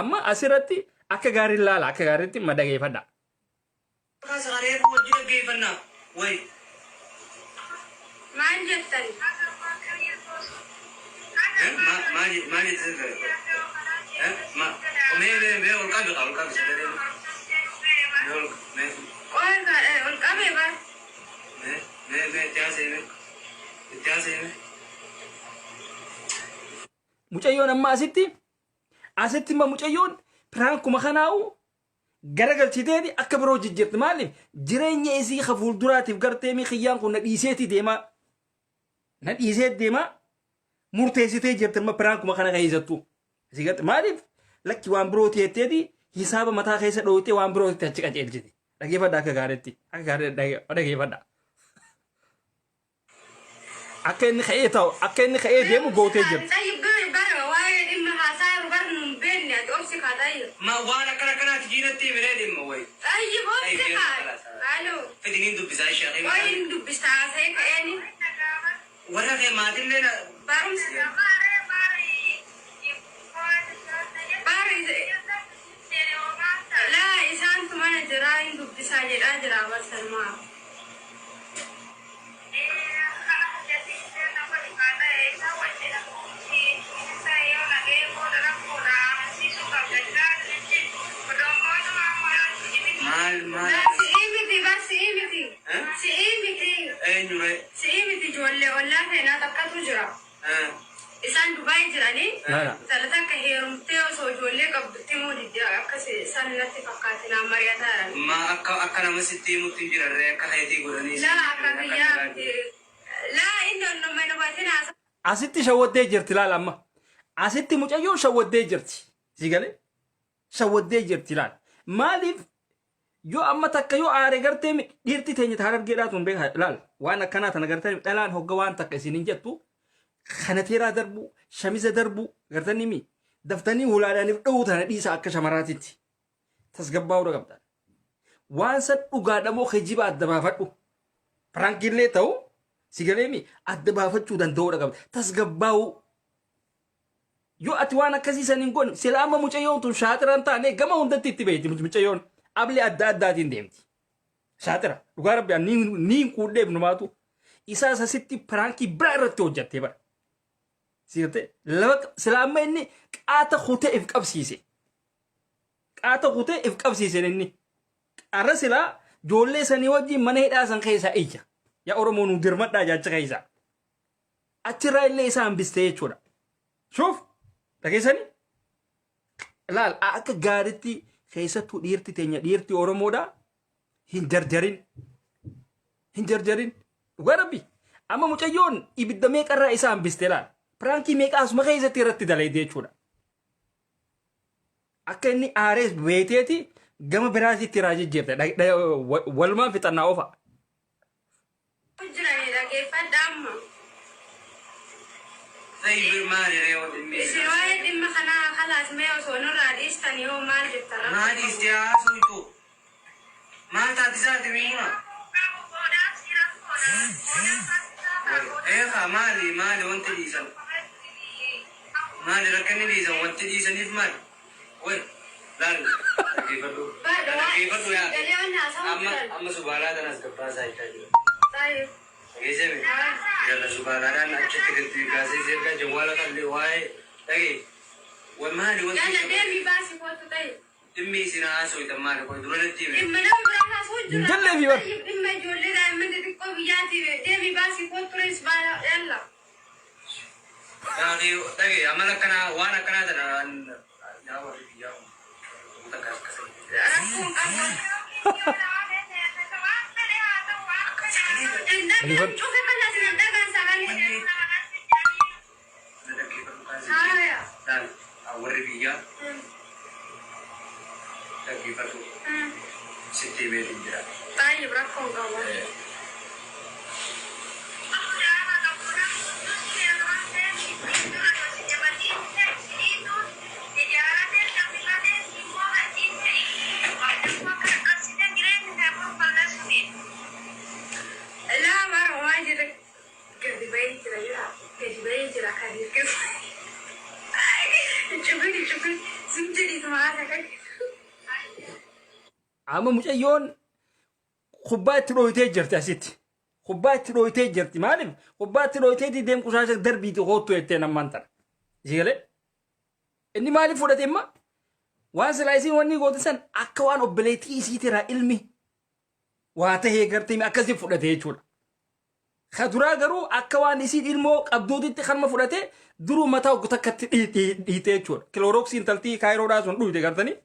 Amma asirratti akka gaarii laala akka gaariitti madageeffadha. maal jettan maal mucayyoon amma asitti ma mucayyoon piraankuma kanaa'u garagalchiteeti akka biroo jijjiirti maaliif jireenya isii ka fuulduraatiif gartee mi kiyyaan kun na dhiiseeti deemaa murteessitee jirti amma piraankuma kana keessattu maaliif lakki waan birooti jetteeti hisaaba mataa keessa dhoowwitee waan birootti achi qajeelchiti dhageeffadha akka gaariitti akka gaarii dhageeffadha akka inni ka'ee deemu gootee jirti. ما وانا كنا تجينتي من هذه الموي طيب الو فدينين دب بزاي شاغي وين دب بساعة هيك يعني ورا غير ما دلنا بارم لا إنسان ثمان جراين دب بساعة الأجرا والسلمى سئيمتي جولي والله هنا تكتو جرا إسان دبي جراني سالتا كهيرمتي وسو جولي قبضتي مودي أكسي سنتي فكاتنا مريتا ما أكنا مسيتي متجرا ريكا هيدي قراني لا أكبيا لا إنه ما نباتنا asitti shawwaddee jirti laal amma asitti mucayyoon shawwaddee jirti sigalee shawwaddee jirti laal maaliif yoo amma takka yoo aare gartee dhiirti teenya taar argeedhaa tun beeka laal waan akkanaa tana gartee dhalaan hogga waan takka isiniin jettu kanateeraa darbu shamiza darbu gartanii mi daftanii hulaadhaaniif dha'uu tana dhiisa akka shamaraatitti tasgabbaa'uu qabda waan san dhugaadhamoo kijiba adda baafadhu piraankiillee ta'u Sigaleemi adda baafachuu danda'uudha qabda. Tasgabbaa'uu yoo ati waan akkasii san hin goone sila amma mucayyoon tun shaaxiraan taane gama hundatti itti beekti mucayyoon ablee adda addaatiin deemti. Shaaxira dhugaa rabbi niin kuudheef numaatu isaa sasitti piraankii biraa irratti hojjattee bara. Siirte sila amma inni qaata kutee if qabsiise. Qaata kutee if qabsiise inni. Arra sila joollee sanii wajjin mana hidhaa san keessaa ija. Yaa Oromoo nu dirmadhaa jaacha keessaa. Achirraa illee isaa hambistee jechuudha. Shuuf dhageessanii laal akka gaariitti keessattuu dhiirti teenya dhiirti Oromoodhaa hin jarjarin. Hin jarjarin. Dhugaa rabbi amma mucayyoon ibidda meeqarraa isaa hambistee laal. Piraankii meeqa asuma keessatti irratti dalaydee jechuudha. Akka inni aarees beeteeti gama biraatitti irraa jijjiirte walumaan fixannaa ofa. طيب مالي ريوض الميزة شوية دم خلاص ما يوصلون راديس تاني يوم ما جبت ما دي استياس ويتو ما تعتزات مينا ايه مالي وانت ليسا مالي ركني ليسا وانت ليسا نيف مالي وين لا كيف ادو يا اما سبحانه ده ناس كباسا يتاجو طيب جيسمي يلا سبحانه انا اشتك في غازي زيركا جوالك اللي واي تاجي ومالي وانت يلا ديمي باسي فوتو طيب دمي سينا اسوي تماري كوي درون التيمي اما نم براها فوجو جل في بر اما جولي دا اما تدقو بياتي ديمي باسي فوتو ريس بالا يلا يا اخي تاجي عملك انا وانا كنا انا يا وري يا متكاسكس شوفي بنات ندرس سغاني هايا دال اوري بيا تاجي فتو ستي بيت جرا طيب ركون قوي لا مرة ما جرى كذي بيت رجلا كذي بيت رجلا كذي كذي شوفي سمجري سمعتك amma mucayyoon kubbaa itti dhooyitee jirti asitti. Kubbaa itti dhooyitee jirti maaliif kubbaa itti dhooyitee deem qusaasa darbiiti hoottu jettee nammaan tana. Sigalee inni maaliif fudhate imma waan silaa isiin wanni goote san akka waan obboleettii isiitiraa ilmi waa tahee gartee akkasii fudhate jechuudha. Ka duraa garuu akka waan isiin ilmoo qabduutitti kanuma fudhate duruu mataa oggu takkatti dhiite jechuudha. Kiloorooksiin taltii kaayiroodhaa sun dhuyite gartanii.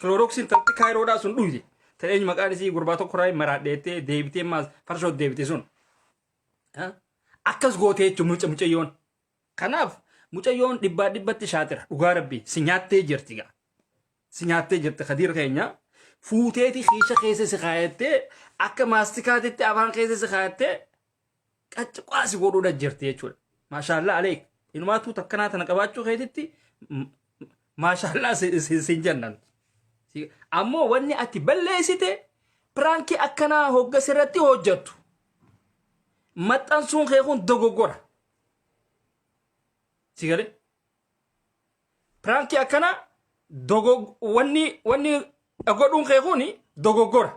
Kiloorooksiin taltii kaayiroodhaa sun dhuyite. Ta'een maqaan isii gurbaa tokko raayii maraadheettee deebitee maas farshoot deebite sun. Akkas gootee jechuun mucayyoon. Kanaaf mucayyoon dhibbatti shaatira dhugaa rabbii si nyaattee jirti gaa. Si nyaattee jirti khadiir keenya. Fuuteeti xiisha keessa si kaayattee akka maastikaatitti afaan keessa si kaayattee qacciqaasi godhuudha jirti jechuudha. Maashaallah aleek ilmaatu takkanaa tana qabaachuu keetitti maashaallah sin jennan. Ammoo wanni ati balleessite piraankii akkanaa hoggas irratti hojjettu. Maxxansuun kee kun dogoggora. Sigalee piraankii akkanaa wanni godhuun kee kun dogoggora.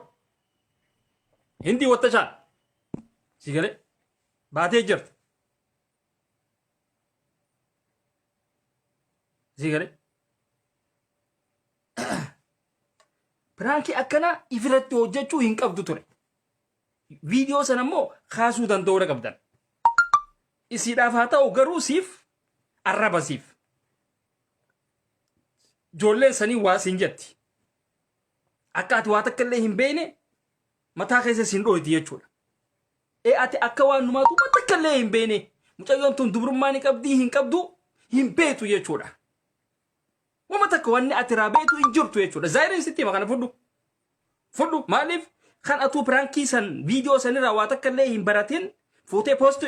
Hindi wata shaan. Sigalee baatee jirti. Sigalee piraankii akkanaa ifirratti hojjechuu hin qabdu ture. Viidiyoo sana immoo kaasuu danda'uudha qabdan. Isiidhaaf haa ta'u garuu siif arraba siif. Ijoolleen sanii waa siin jetti. Akka ati waa takka illee hin beekne mataa keessa siin dhooyti jechuudha. Ati akka waan numaatu waa takka illee hin beekne mucayyoon tun dubrummaa ni qabdii hin qabdu hin beetu jechuudha. Wama takka wanni ati raabeetu hin jirtu jechuudha. Zaayireen sitti makana fudhu. Fudhu maaliif kan atu piraankii san viidiyoo sanirraa waa takka illee hin baratin fuutee poostu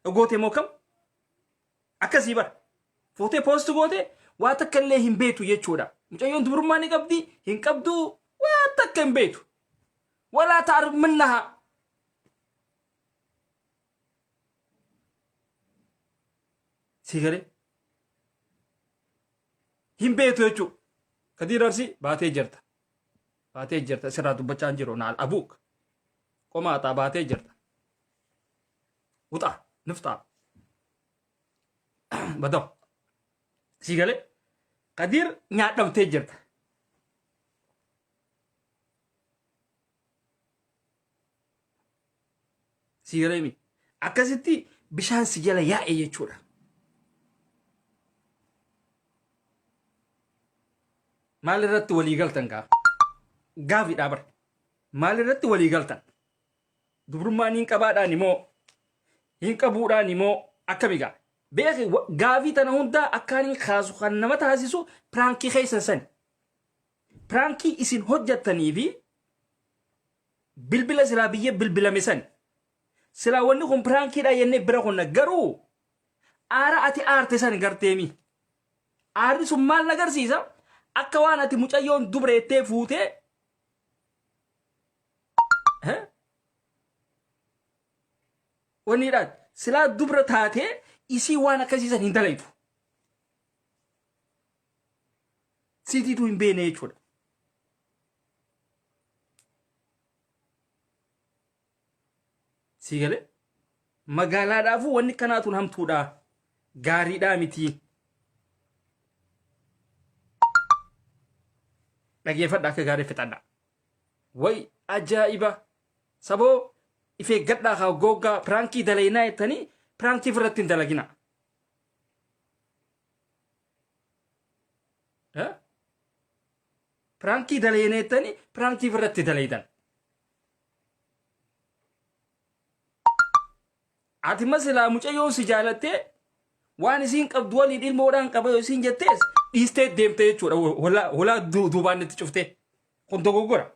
goote moo kam? Akkasii bara. Fuutee poostu goote waa takka illee hin beetu jechuudha. Mucayyoon dubrummaa ni qabdi hin qabdu waa takka hin beetu. Walaa ta'arif minnaha. سيجري هم بيتو يجو كدير أرسي باتي جرتا سراتو بچان جرو نال أبوك كوما تا باتي جرتا وطا نفطا بدو سيجري كدير نيات دم تجرتا سيجري مي أكاسيتي بشان سيجلا يا إيه يجورا maal irratti walii galtan gaafi dhabar maal irratti walii galtan dubrummaan hin qabaadhaan immoo hin qabuudhaan immoo akkamigaa beeki gaafii tana hunda akkaanii kaasu kan nama taasisu piraankii keessan sani piraankii isin hojjattanii fi bilbila silaa biyya bilbilame sani silaa wanni kun piraankiidha jennee bira kunna garuu aara ati aarte sani garteemi aarri sun maal nagarsiisa akka waan ati mucayyoon dubreettee fuutee wanniidhaan silaa dubra taatee isii waan akkasiisan hin dalaytu siitiitu hin beene jechuudha. Siigale magaalaadhaafuu wanni kanaatuun hamtuudha gaariidhaa miti. Dhaggeeffadha akka gaarii fixadha. Way ajaa'iba saboo ifee gadhaa haa goggaa piraankii dalaynaa jettanii piraankii irratti hin dalagina. Piraankii dalaynaa jettanii piraankii irratti dalaydan. Ati masilaa mucayyoon si jaalattee waan isiin qabdu waliin ilmoodhaan qaba yoo isiin jettees dhiistee deemtee jechuudha. Holaa duubaan itti cuftee kun dogoggora.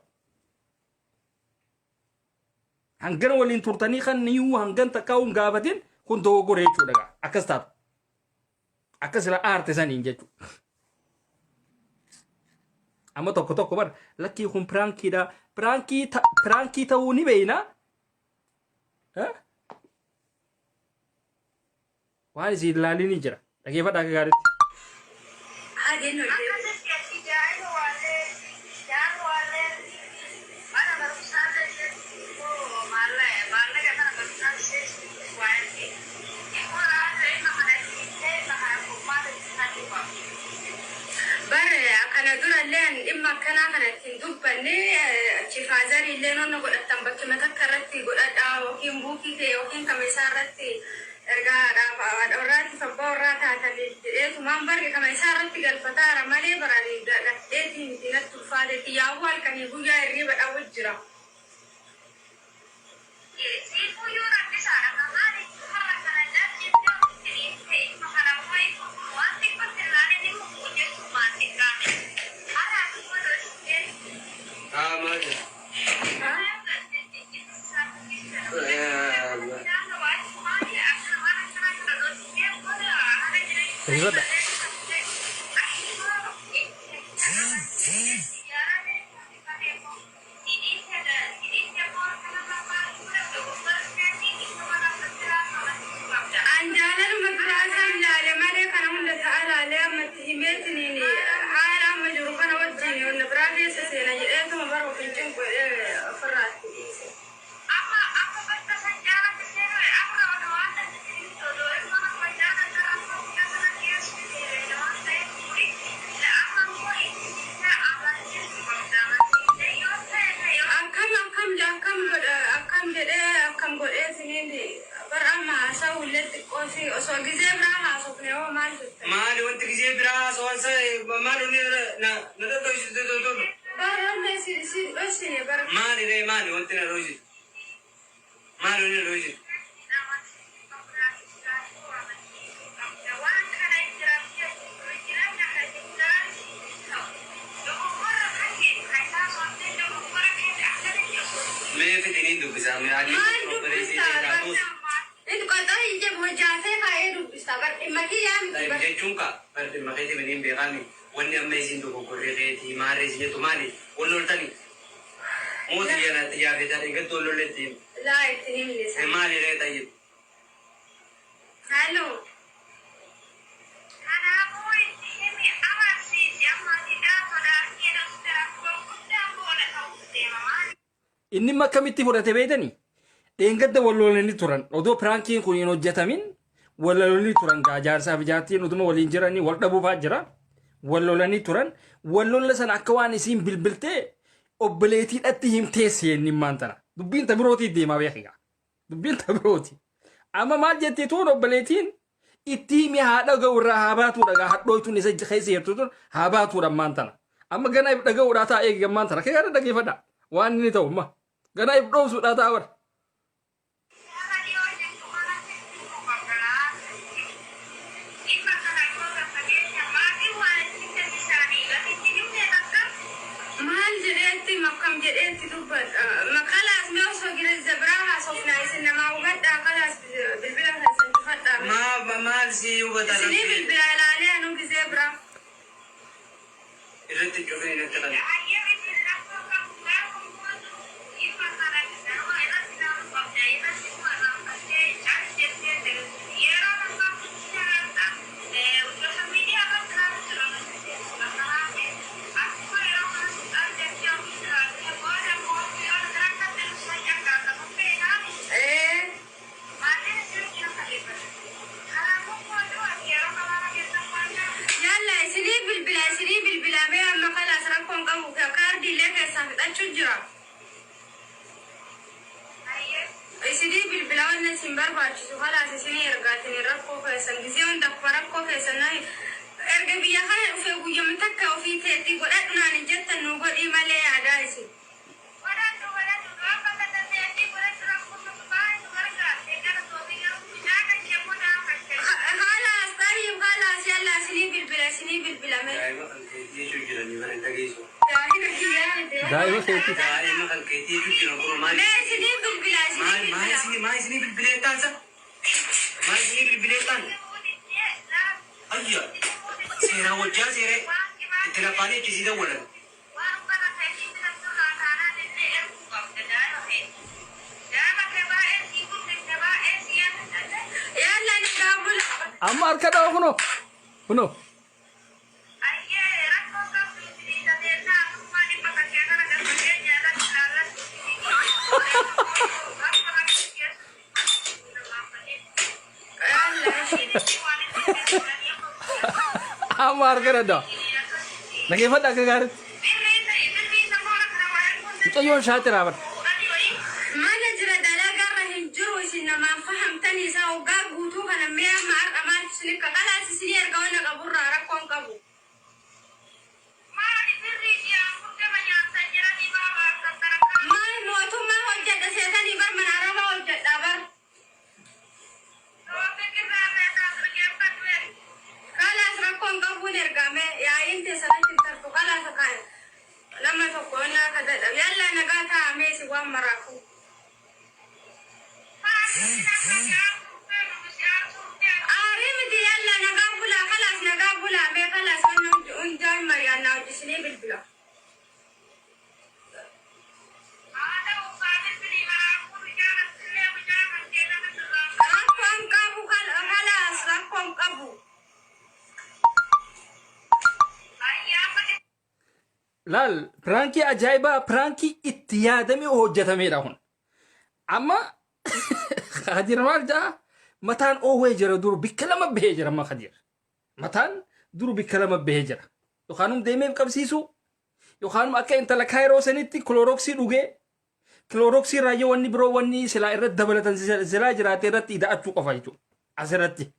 Hangana waliin turtanii kan niyyuu hangan takkaa'uun gaafatin kun dogoggora jechuudha. Akkas taatu. Akkas ilaa aarte saniin jechuudha. Amma tokko bara lakkii kun piraankiidha. Piraankii ta'uu ni beeyna. Waan isin ilaalii ni jira. Dhaggeeffadha akka gaariitti. Kana duralleen dhimma akkanaa kanatti hin dubbanne chifaazarii illee noonna godhattan bakki matakka irratti godhadhaa yookiin buukii ta'e yookiin kamisaa irratti ergaadhaaf warraatti fabbaa warraa taatan jedheetumaan barge kamisaa irratti galfataara malee baranii gadheetiin dinatti ulfaateetti yaa'uu halkanii guyyaa hirriiba dhawwu jira. Dhaggeeffadha. Maali wanti gisee biraa soonsa maali maali wanti na roji maali ni roji me fitinin dubisa me adi itu kata ije bojate kae dubisa bar imakiyan jechuunka barti maketi menin beekani wanni amma isin tokko korreeti maaree isin tumani walloltani mooti yana tiyaafetani gatto lolletti laa itti himne maali reeta yib hallo inni makkamitti fudhate beetani dheengadda wallolanii turan odoo piraankiin kun hin hojjetamin wallolanii turan jaarsaaf jaartiin utuma waliin jiranii wal dhabuufaa jira wallolanii turan wallolla sana akka waan isiin bilbiltee obboleetiidhatti himtee seenni maantana dubbiin tabirooti deemaa beekiga dubbiin tabirooti amma maal jettee tuun obboleetiin itti himi haadha ga'urraa haa baatu dhagaa hadhooytuun isa keessa jirtu tun haa baatu maantana amma ganaa if dhaga'uudhaa taa'ee eegan maantana kee gara dhageeffadha waan inni ta'u ma ganaa if dhoofsuudhaa ta'a bara. Mal si ubata. Sini bilbila lale anu zebra. Irratti jobe ne tala. دايما كيتي دائما كان كيتي تجرا كل ما سنين بالبلاد ما سنين بالبلاد تانسا ما سنين بالبلاد تان أيوة سيرا وجا سيرا تلفاني كذي ده ولا أما أركض أو هنو أما أركض ده لكن فدا كعارت تيون شاطر أبد ما نجرا دلائل رهين جروس إنما فهمتني ساو قابوتو كنا ميا مار أمان سلك كلا سيسير كونا كبر ركون كبو ما موتو ما هجت سيتني بر من عرب هجت أبر كلا ركون كبو نرجمه يا إنت سنة ترتو كلا سكان لما تقولنا كذا يلا نقاطع ميسي وامراكو عارفت يلا نقابلها خلاص نقابلها ما خلاص انا انجاي مريانا وجسني بالبلا رقم كابو خلاص رقم كابو لال برانكي أجايبا برانكي اتيادمي وهجتمي لهون أما خادر مالجا متان أوه جرى دور بكلمة بهجرة ما خدير متان دور بكلمة بهجرة يخانم ديمي بكبسيسو يخانم أكا انت لكايرو سنتي كلوروكسي دوغي كلوروكسي رايو واني برو واني سلا إرد دبلتن سلا جراتي رت إذا أتفو قفايتو أزرتي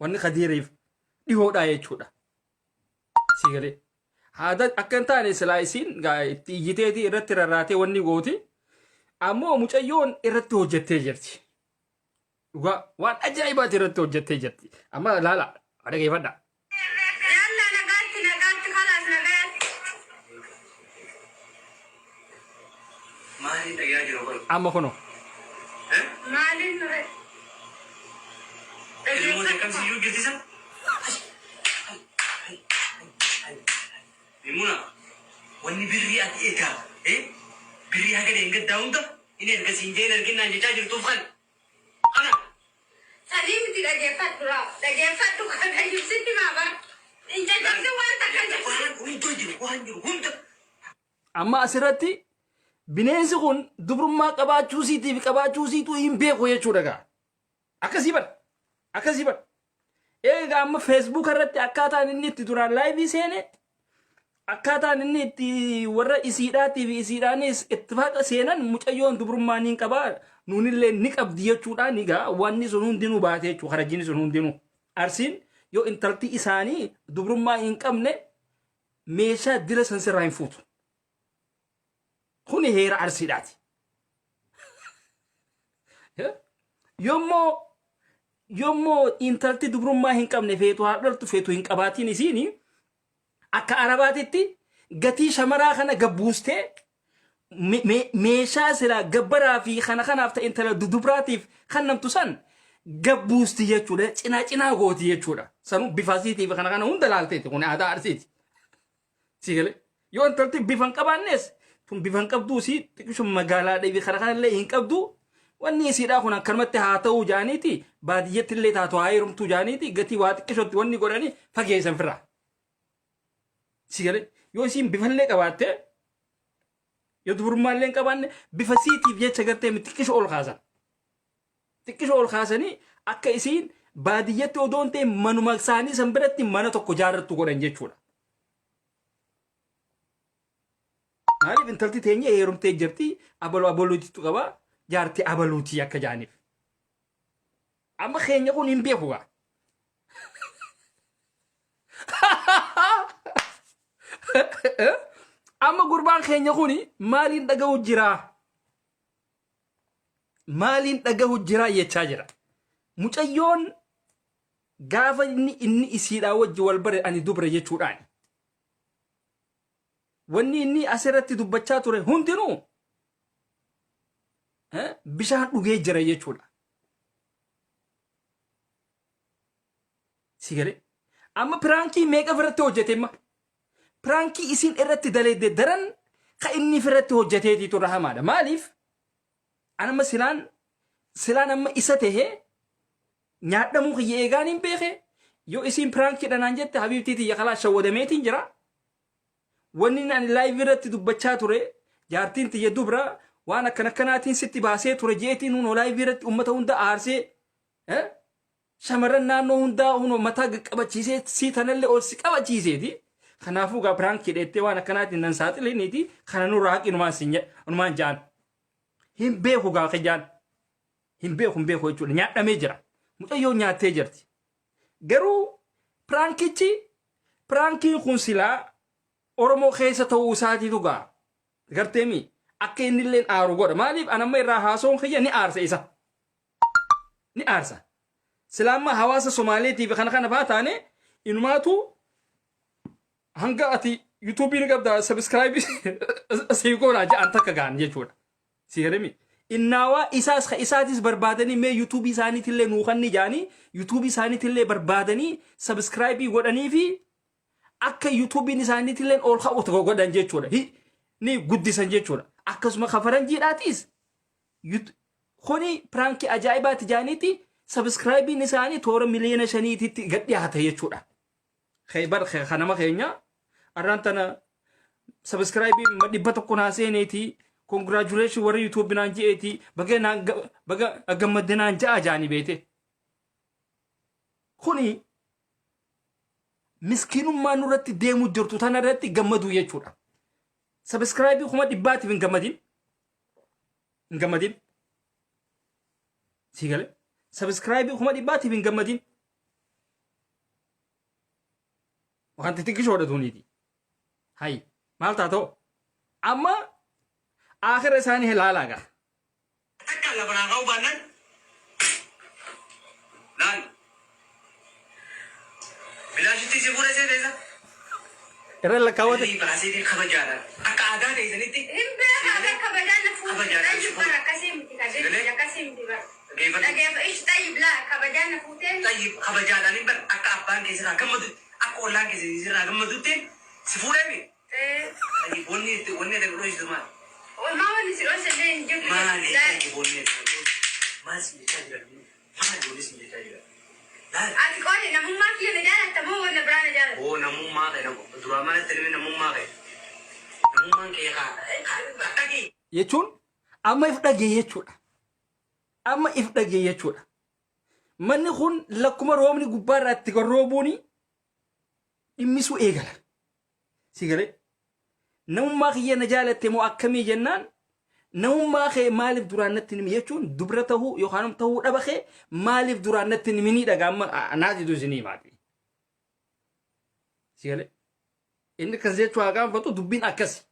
واني خديريف دي هو داية چودا سيغلي هذا أكنتاني سلايسين قاي تيجي إرت راتي واني غوتي أمو مجايون إرت وجتة جرتي وان أجايبات إرت وجتة جرتي أما لا ada كيف ada يلا نقات خلاص نقات ما هي تجاري روبل أما كنو مالي نقات المو تكمل سيجو جديسا المونا واني بري أتيكا بري هكذا إنك داوندا إنك كسينجين أركين نانجي تاجر توفخل أنا سليم تيجي جفت برا جفت تو كذا يبسطي ما بر إنت جالس وارد كذا وانجو هم أما أسرتي bineensi kun dubrummaa qabaachuu siitii fi qabaachuu siituu hin beeku jechuudha gaa. Akkasii bar. Egaa amma Facebook irratti akkaataan inni itti duraan live seene akkaataan inni itti warra isiidhaatii fi isiidhaanis ittifaaqa seenan mucayyoon dubrummaa niin qabaa nuunillee ni qabdi jechuudhaan egaa wanni sun hundinuu baate jechuudha harajjiin sun hundinuu. Arsiin yoo intalti isaanii dubrummaa hin qabne meeshaa dila san sirraa hin fuutu. Kuni heera arsiidhaati. Yommuu intalti dubrummaa hin qabne feetu haadholtu feetu hin qabaatiin isiini akka arabaatitti gatii shamaraa kana gabbuustee meeshaa silaa gabbaraa fi kanaaf ta'e intala dubraatiif kan namtu san gabbuusti jechuudha. Cinaa gooti jechuudha. Sanu bifaasiitii fi kana hunda laalteeti kun aadaa arsiiti. Sigalee yoo intalti bifan qabaannes tun bifan qabduu si xiqqishuma magaalaa dheebii kana illee hin qabdu. Wanni isiidhaa kun akkanumatti haa ta'uu jaaniiti baadiyyatti illee taatu haa heerumtuu jaaniiti gatii waa xiqqishotti wanni godhanii fageessan firraa. Sigalee yoo isiin bifallee qabaatte yoo dubrumaallee hin qabaanne bifa siitiif jecha gartee xiqqisho ol kaasan. Xiqqisho ol kaasanii akka isiin baadiyyatti odoon ta'e manuma isaanii san biratti mana tokko jaarrattu godhan jechuudha. Maaliif intalti teenya heerumtee jirti abaluutiitu qabaa. Jaartii abaluutii akka jaaniif. Amma keenya kun hin beeku gaa. Amma gurbaan keenya kun maaliin dhagahu jiraa? Maaliin dhagahu jiraa jechaa jira. Mucayyoon gaafa inni isiidhaa wajji wal bare ani dubra jechuudhaan. Wanni inni asirratti dubbachaa ture hundinuu bishaan dhugee jira jechuudha. Sigalee amma piraankii meeqa irratti hojjeteemma? Piraankii isin irratti daleedde daran ka inni irratti hojjeteetii tura hamaadha. Maaliif? Anama silaan amma isa tahee nyaadhamuu kiyya eegaan hin beeke yoo isin piraankii dhanaan jette habiibtii tiyya kalaa shawwadameetiin jira. Wanni ani live irratti dubbachaa ture jaartiin tiyya dubra waan akkanaatiin sitti baasee ture jeetiin hunoo live irratti ummata hunda aarsee shamarran naannoo hundaa hunoo mataa qabachiisee si tanallee ol si qabachiiseeti. Kanaafuu gaa piraankii dheettee waan akkanaatiin nan saaxiliniiti kana nurraa haqi numaan jaan. Hin beeku gaa kijaan. Hin beeku jechuudha nyaadhamee jira. Mucayyoo nyaattee jirti. Garuu piraankiin kun silaa Oromoo keessa ta'uu isaatiitu gaa. Garteemi akka inni illee aaru godha. Maaliif anamma irraa haasoon kiyya ni aarsa isa. Ni aarsa. Silaamma hawaasa Somaaleetiif kana faa taane inumaatu hanga ati YouTube'n qabda subscribe asii goonaa ja'an takka gaan jechuudha. Sigaremi. Innaawaa isaatis barbaadanii mee YouTube isaaniitillee nuuqanni jaanii YouTube isaaniitillee barbaadanii subscribe godhanii fi akka YouTube'n isaaniitillee ol ka'u godhan jechuudha. Ni guddisan jechuudha. Akkasuma kafaranjiidhaatis kuni piraankii ajaa'ibaati jaaniiti subscribe'n isaanii toora miliyoona 5 gad dhiyaata jechuudha. Khaybar kanama keenya arraan tana subscribe'n 100 naaseeneeti. Congratulations warra YouTube naan jeeti baga gammadinaan ja'a jaani beete. Kuni miskiinummaa nurratti deemu jirtu tana irratti gammadu jechuudha. Subscribe kuma dhibbaatiif hin gammadin. Hin gammadin. Sigale. Subscribe kuma dhibbaatiif hin gammadin. Wanti xiqqishoodha tuniiti. Hay maal taatoo amma آخر ثاني هلال آگا. أكلا براغاو بانن. لان. بلاشتي سيبورة سيدة. إرى لك كواد. لي باسيدي خبجانا. أكادا ده إذا نتي. إم بيها خبجانا فوق. طيب برا كاسيم تكذب يا كاسيم تبى. لكن إيش طيب لا خبجانا فوتين. طيب خبجانا نبر أكابان كيسرا كم مدة أكولا كيسرا كم مدة تين سيبورة مي. طيب وني ده كلوش دمان. وما هو نسير أصلاً نجيب ما نسير بولي ما نسير تاجر ما نسير تاجر لا أنا قولي نمو ما في نجارة تمو ولا برانا جارة هو نمو ما غير نمو دراما نترمي نمو ما غير نمو ما كي خا jechuun amma if dhagee jechuudha. Amma if dhagee jechuudha. Manni kun lakkuma roobni gubbaarraa itti garroobuuni dhimmisuu eegala. Si galee namummaa kiyya na jaalatte moo akkamii jennaan namummaa kee maaliif duraan natti nimi jechuun dubra tahuu yookaan tahuu dhaba kee maaliif duraan natti nimi dhagaa amma naati dusinii maati. Si galee inni kas jechuu haa gaafatu dubbiin akkasi.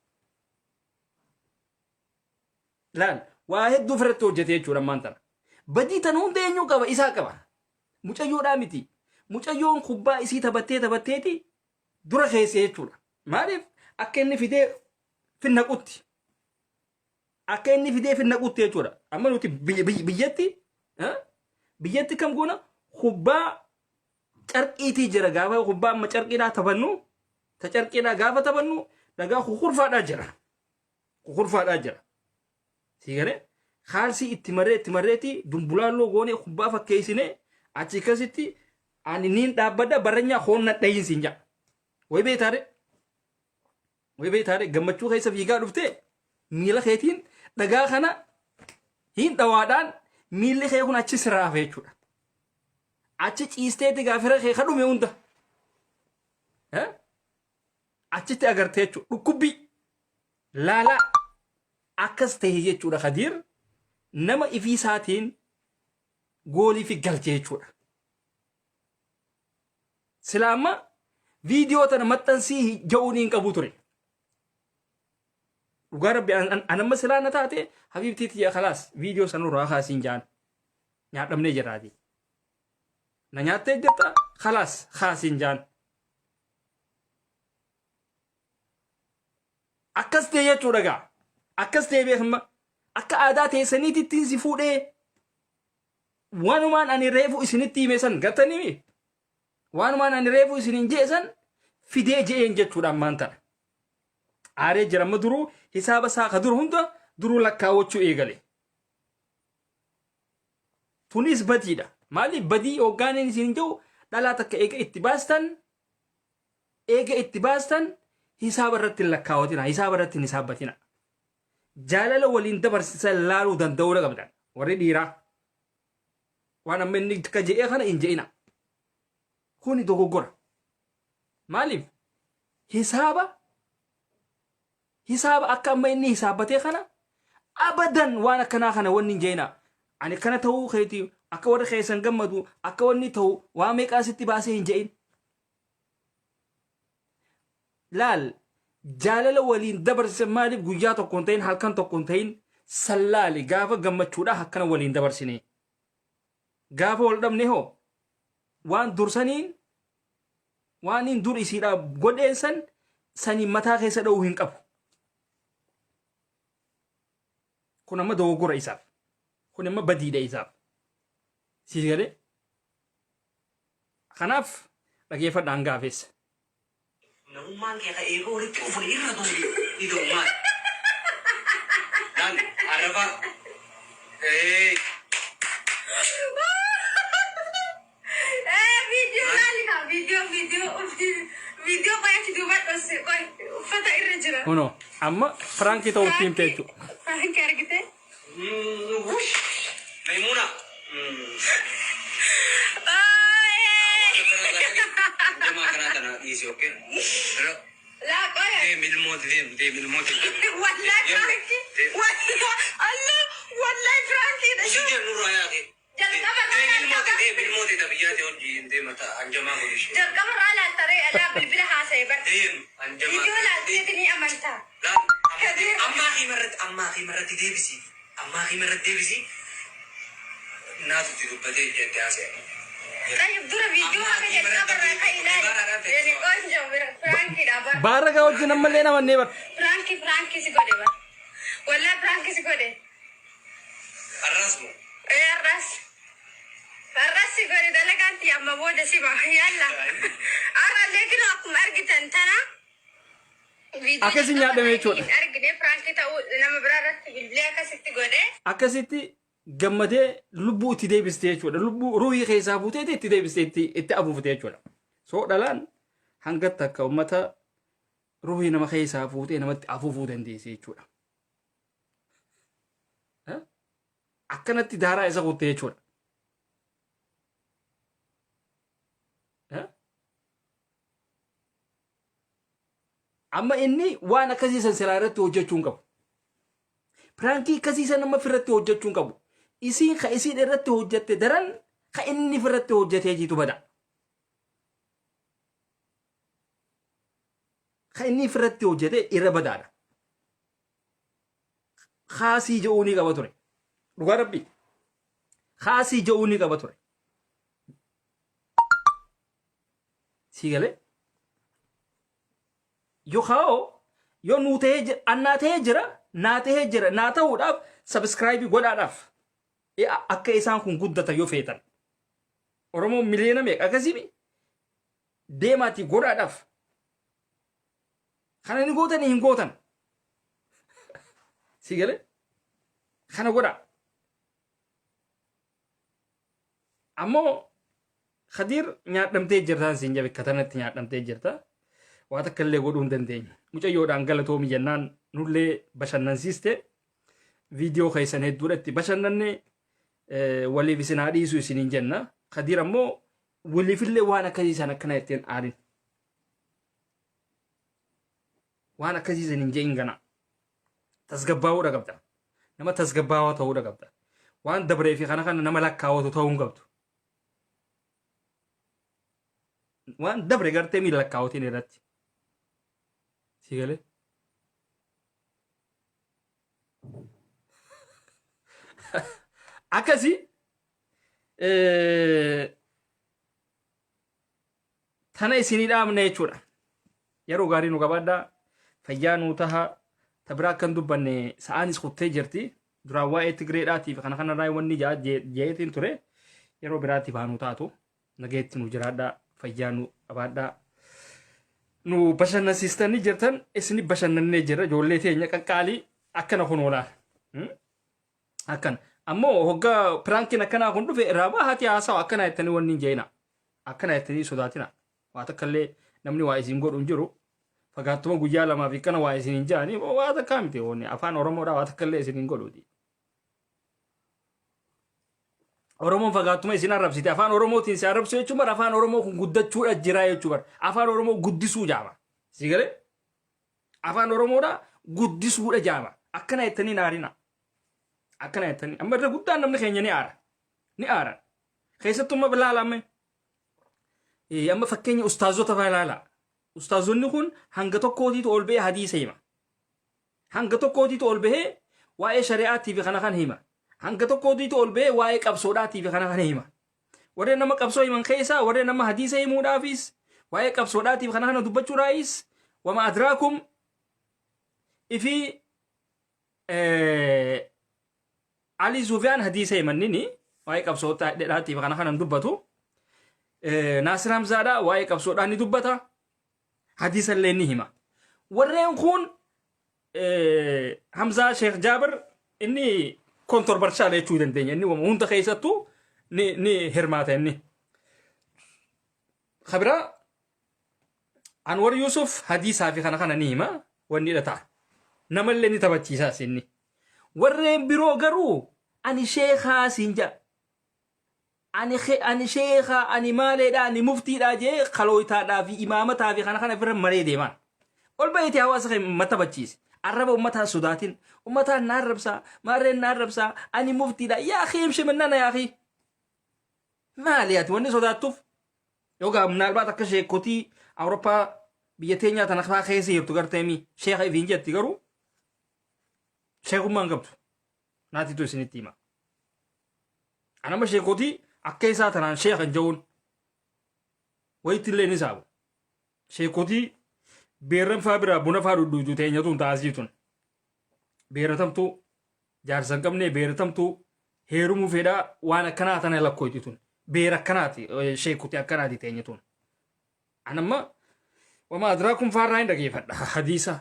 Laal waa hedduu ofirratti hojjete jechuudha ammaan tana. Badii tan hunda eenyu qaba isaa qaba. Mucayyoodhaa miti. Mucayyoon kubbaa isii taphatteeti dura keessa jechuudha. Maaliif akka inni fidee finnaqutti. Akka inni fidee finnaqutti jechuudha. Amma nuti biyyatti kam goona kubbaa carqiitii jira gaafa kubbaa amma carqiidhaa taphannu ta carqiidhaa gaafa taphannu dhagaa kukurfaadhaa jira. Kukurfaadhaa jira. Si galee khaalsi itti marreeti dumbulaalloo goonee kubbaa fakkeessine achi akkasitti ani niin dhaabbadha barranyaa hoonna dhayinsi nja. Way beetaare gammachuu keessa fiigaa dhuftee miila keetiin dhagaa kana hin dhawaadhaan miilli kee kun achi sirraafe jechuudha. Achi ciisteeti gaafira kee kadhume hunda. Achitti agartee jechuudha. Dhukkubbii laalaa akkas ta'e jechuudha Khadiir nama ifii isaatiin goolii fi galchee jechuudha. Silaama viidiyoo tana maxxansii ja'uun hin qabu ture. Dhugaa rabbi anamma silaana taate habiibtii tiyya khalaas viidiyoo sanurraa kaasiin jaan nyaadhamnee jiraati. Na nyaattee jirta khalaas kaasiin jaan. Akkas ta'e jechuudha gaa. Akkas ta'e beekama akka aadaa teessaniitittiin si fuudhee wanumaan ani reefu isinitti hime san gartanii wanumaan ani reefu isinin jee san fidee je'een jechuudha ammaan tana. Aaree jiramma duruu hisaaba isaa ka dur hunda duruu lakkaawwachuu eegale. Tunis badiidha. Maaliif badii hoggaaniin isin jiru dhalaa takka eega itti baastan hisaaba irratti hin lakkaawwatina hisaaba irratti hin hisaabbatina. Jaalala waliin dabarsiisan laaluu danda'uu qabdan warri dhiiraa waan amma inni akka je'ee kana hin je'ina. Kuni dogoggora. Maaliif hisaaba akka amma inni hisaabbatee kana abadan waan akkanaa kana wanni hin je'ina. Ani kana ta'uu keeti akka warri keessan gammadu akka wanni ta'u waa meeqaa sitti baasee hin je'in. Laal jaalala waliin dabarsisan maaliif guyyaa tokko hin ta'in halkan tokko hin ta'in sallaali gaafa gammachuudha akkana waliin dabarsine. Gaafa wal dhabne hoo waan dursaniin waan hin dur isiidhaa godheensan sanii mataa keessa dha'uu hin qabu. Kun amma dogoggora isaaf. Kun amma badiidha isaaf. Siis galee kanaaf dhageeffadhaan gaafeessa. Namummaan kee kan eeguu walitti dhufuun irra duubi ida'ummaan. Naan arraba. Video qoyachi duuba dhosse uffata irra jira. Uno amma Franki ta'utti himte jechuudha. Franki argite? Maimuna. Jamaa kanaa tana dhiisi okkee. Laa qoya. Deemilmooti. Wallahi Franki. Wallahi Franki dha. Usii nurraa yaaqe. Deemilmooti tabiyyaati hojii deemata anjamaa godhishi. Jalqaba irraa laaltaree alaa bilbila haasa'e bar. Anjamaa. Viidiyoo laalteetini amantaa. Ammaa himarratti deebisi. Naatutti dubbatee jette haasa'e. Tayyib dura viidiyoo akka jalqaba irraa ka ilaali. Qoonjo Frankiidha bar. Baarragaa wajjin ammallee namannee bar. Franki si godhe bar. Wallahi Franki si godhe. Arras moo? Arras si godhe dalagaatti amma booda si baha yalla. Arrallee kinu akkuma argitan tana. Akkasii nyaadhame jechuudha. Argine Franki ta'uu nama biraa irratti bilbilee akkasitti godhe. Akkasitti gammadee lubbuu itti deebiste jechuudha. Lubbuu ruhii keessaa fuutee itti deebiste itti afuufte jechuudha. So dhalaan hanga takka uummata ruhii nama keessaa fuutee namatti afuufuu dandeesse jechuudha. akkanatti daaraa isa kutte jechuudha. Amma inni waan akkasii san silaa irratti hojjechuu hin qabu. Piraankii akkasii san nama firratti hojjechuu hin qabu. Isiin ka isiin irratti hojjette daran ka inni firratti hojjetee jitu bada. Ka inni firratti hojjete irra badaadha. Khaasii je'uunii qaba ture. Dhugaa rabbi. Khaasii je'uunii qaba ture. Sii galee? Yoo nuu ta'ee annaa ta'ee jira, naa ta'ee jira, naa ta'uudhaaf sabskraayibii godhaadhaaf akka isaan kun guddatan yoo feetan. Oromoon miliyoona meeqa akkasii deemaatii godhaadhaaf. Kana ni gootanii hin gootan. Si galee? Kana godhaa. Ammoo Khadiir nyaadhamtee jirtaan siin jabe katanatti nyaadhamtee jirta. Waan akka illee godhuu hin dandeenye. Mucayyoodhaan galatoomi jennaan nullee bashannansiiste viidiyoo keessan hedduudhatti bashannanne waliif isin haa dhiisu isiniin jenna. Khadiir ammoo waliifillee waan akkasiisan akkana ittiin aarin. Waan akkasiisan hin je'in gana. Tasgabbaa'uudha qabda. Nama tasgabbaawaa ta'uudha qabda. Waan dabree fi kana nama lakkaawwatu ta'uu hin qabdu. Waan dabre gartee miila lakkaawwatiin irratti. Si galee? Akkasii tana isinii dhaabne jechuudha. Yeroo gaarii nu qabaadhaa. Fayyaa nuu taha. Tabiraa akkan dubbanne sa'aanis kuttee jirti. Duraan waa'ee Tigreedhaatiif kana kanarraa wanni jeetiin ture. Yeroo biraatiif haa nu taatu. Nageetti nu jiraadhaa. Fayyaa nu qabaadhaa. Nu bashannansiistanii jirtan isini bashannannee jirra. Ijoollee teenya qaqqaalii akkana kun oolaa. Akkana. Ammoo hoggaa piraankiin akkanaa kun dhufe irraa bahaati haasawa akkana jettanii wanni hin jeena. Akkana jettanii sodaatina. Waa takkallee namni waa isin godhu hin jiru. Fagaattuma guyyaa lamaa fi kana waa isin hin jaani waa takkaa miti wanni afaan Oromoodhaa waa takkallee isin hin godhuuti. Oromoon fagaattuma isin arrabsite afaan Oromootiin si arrabsu jechuun bara afaan Oromoo kun guddachuudha jira jechuun bara afaan Oromoo guddisuu jaama. Si galee? Afaan Oromoodhaa guddisuudha jaama. Akkana jettanii naarina. Akkana jettanii amma irra guddaan namni keenya ni aara. Ni aara. Keessattummaa bilaalame. Amma fakkeenya ustaazota faalaalaa. Ustaazonni kun hanga tokkootiitu ol ba'ee hadiisa hima. Hanga tokkootiitu ol ba'ee waa'ee shari'aatii fi kana kan hima. Hanga tokkootiitu ol ba'ee waa'ee qabsoodhaatii fi kana kan hima. Warreen nama qabsoo himan keessaa warreen nama hadiisa himuudhaafis waa'ee qabsoodhaatii fi kana kana dubbachuudhaafis wama adraakum ifi Ali Sufyaan hadiisa himannini waa'ee qabsoodhaatii fi kana kana dubbatu. Naasir Hamzaadhaa waa'ee qabsoodhaan ni dubbata. Hadisa illee ni hima. Warreen kun Hamzaa Sheekh Jaabir inni kontorbarshaala jechuu dandeenya. Inni hunda keessattuu ni hirmaata inni. Khabiraa Anwar Yusuf hadiisaa fi kana ni hima. Wanni dhataa. Namallee ni taphachiisaas inni. Warreen biroo garuu ani sheekhaa siin jedha. Ani sheekha, ani maaleedha, ani muftiidha jee kalooyitaadhaa fi imaamataa fi kana firra maree deeman. Ol baay'ee hawaasa kan mata bachiise. Arraba ummataa sodaatin. Ummataan na arrabsaa, maarreen na arrabsaa, ani muftiidha. Yaa akhi himshi minnana yaa akhi. Maali ati wanni sodaattuuf? Yookaan minaalbaat akka sheekotii Awurooppaa biyya teenyaa tana faa keessa jirtu garteemi sheekha ifiin jetti garuu sheekummaan qabdu. Naatitu isinitti hima. Anama sheekotii akka isaa tanaan sheekhan ja'uun wayitillee ni saabu. Sheekotii beerran faa biraa buna faa dhudhuutu teenyatuun taasisuun. Beeratamtuu jaarsan qabnee beeratamtuu heerumuu fedhaa waan akkanaa tana lakkooytituun. Beera akkanaati sheekotii akkanaati teenyatuun. Anamma wama adraakum faarraa hin dhageeffadha hadiisa.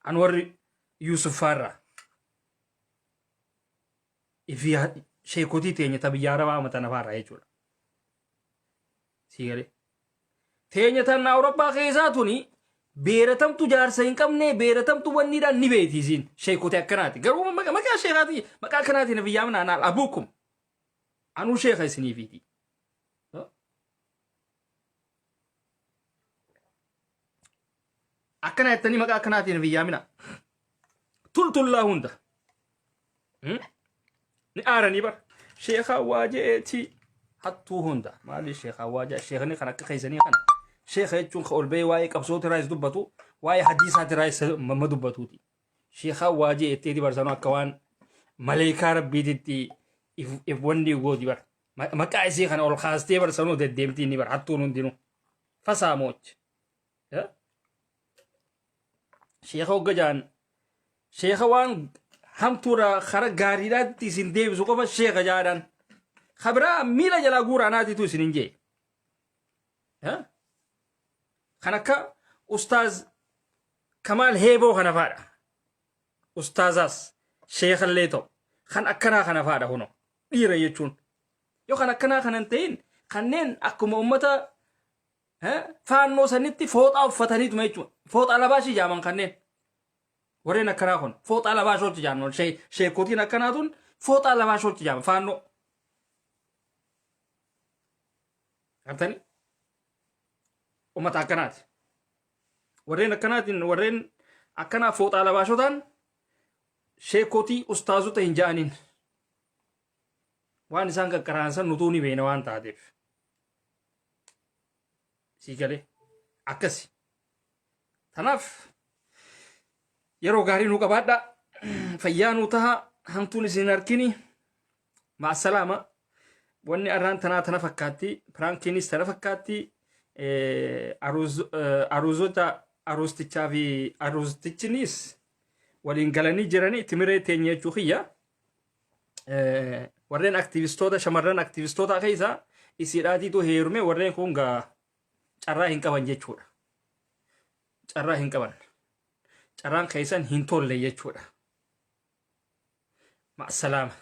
Anwarri Yusuf faarraa. Ifi sheekotii teenya tabiyyaa Arabaa matana faarraa jechuudha. Si galee. Teenya tan Awurooppaa keessaa tuni beeratamtu jaarsa hin qabne beeratamtu wanniidhaan ni beeti isin sheekotee akkanaati garuu maqaa sheekaati maqaa akkanaati na biyyaa mana anaal abuukum anuu sheeka isiniifiti akkana jettanii maqaa akkanaati na biyyaa mina tultullaa hunda ni aaranii bar sheeka waajeeti hattuu hunda maali sheeka waajaa sheekni kan akka keessanii kana sheeka jechuun ka ol ba'ee waa'ee qabsoota irraa dubbatu waa'ee hadiisaati irraa mamma dubbatuuti sheeka waajee etteeti barsanuu akka waan maleekaa rabbiititti if wanni gooti bar maqaa isii kana ol kaastee barsanuu deddeemtii ni bar hattuun hundinuu fasaamoch sheeka hogga jaan sheeka waan hamtuura kara gaariidhaatti isin deebisu qofa sheeka jaadhaan kabraa miila jalaa guuraanaatitu isin hin jee kan akka ustaaz kamaal heeboo kana faadha ustaazaas sheekallee ta'u kan akkanaa kana faadha huno dhiira jechuun yoo kan akkanaa kana hin ta'in kanneen akkuma ummata faannoo sanitti fooxaa uffataniituma jechuudha fooxaa labaashii jaaman kanneen warreen akkanaa kun fooxaa labaashootti jaaman sheekotiin akkanaatun fooxaa labaashootti jaaman faannoo artani ummata akkanaati warreen akkanaatiin warreen akkanaa fooxaa labaashotaan sheekotii ustaazota hin ja'aniin waan isaan qaqqaraansan nutuu ni beena waan taateef sii galee akkasi tanaaf yeroo gaarii nu qabaadha fayyaa nu taha hamtuun isin harkini maasalaama wanni arraan tanaa tana fakkaatti piraankiinis tana fakkaatti aruuzota aruustichaa fi aruustichinis waliin galanii jiranii timiree teenya jechuu kiyya warreen aktivistoota shamarran aktivistoota keessa isiidhaatiitu heerume warreen kun gaa carraa hin qaban jechuudha carraa hin qaban carraan keessan hin tolle jechuudha ma'asalaama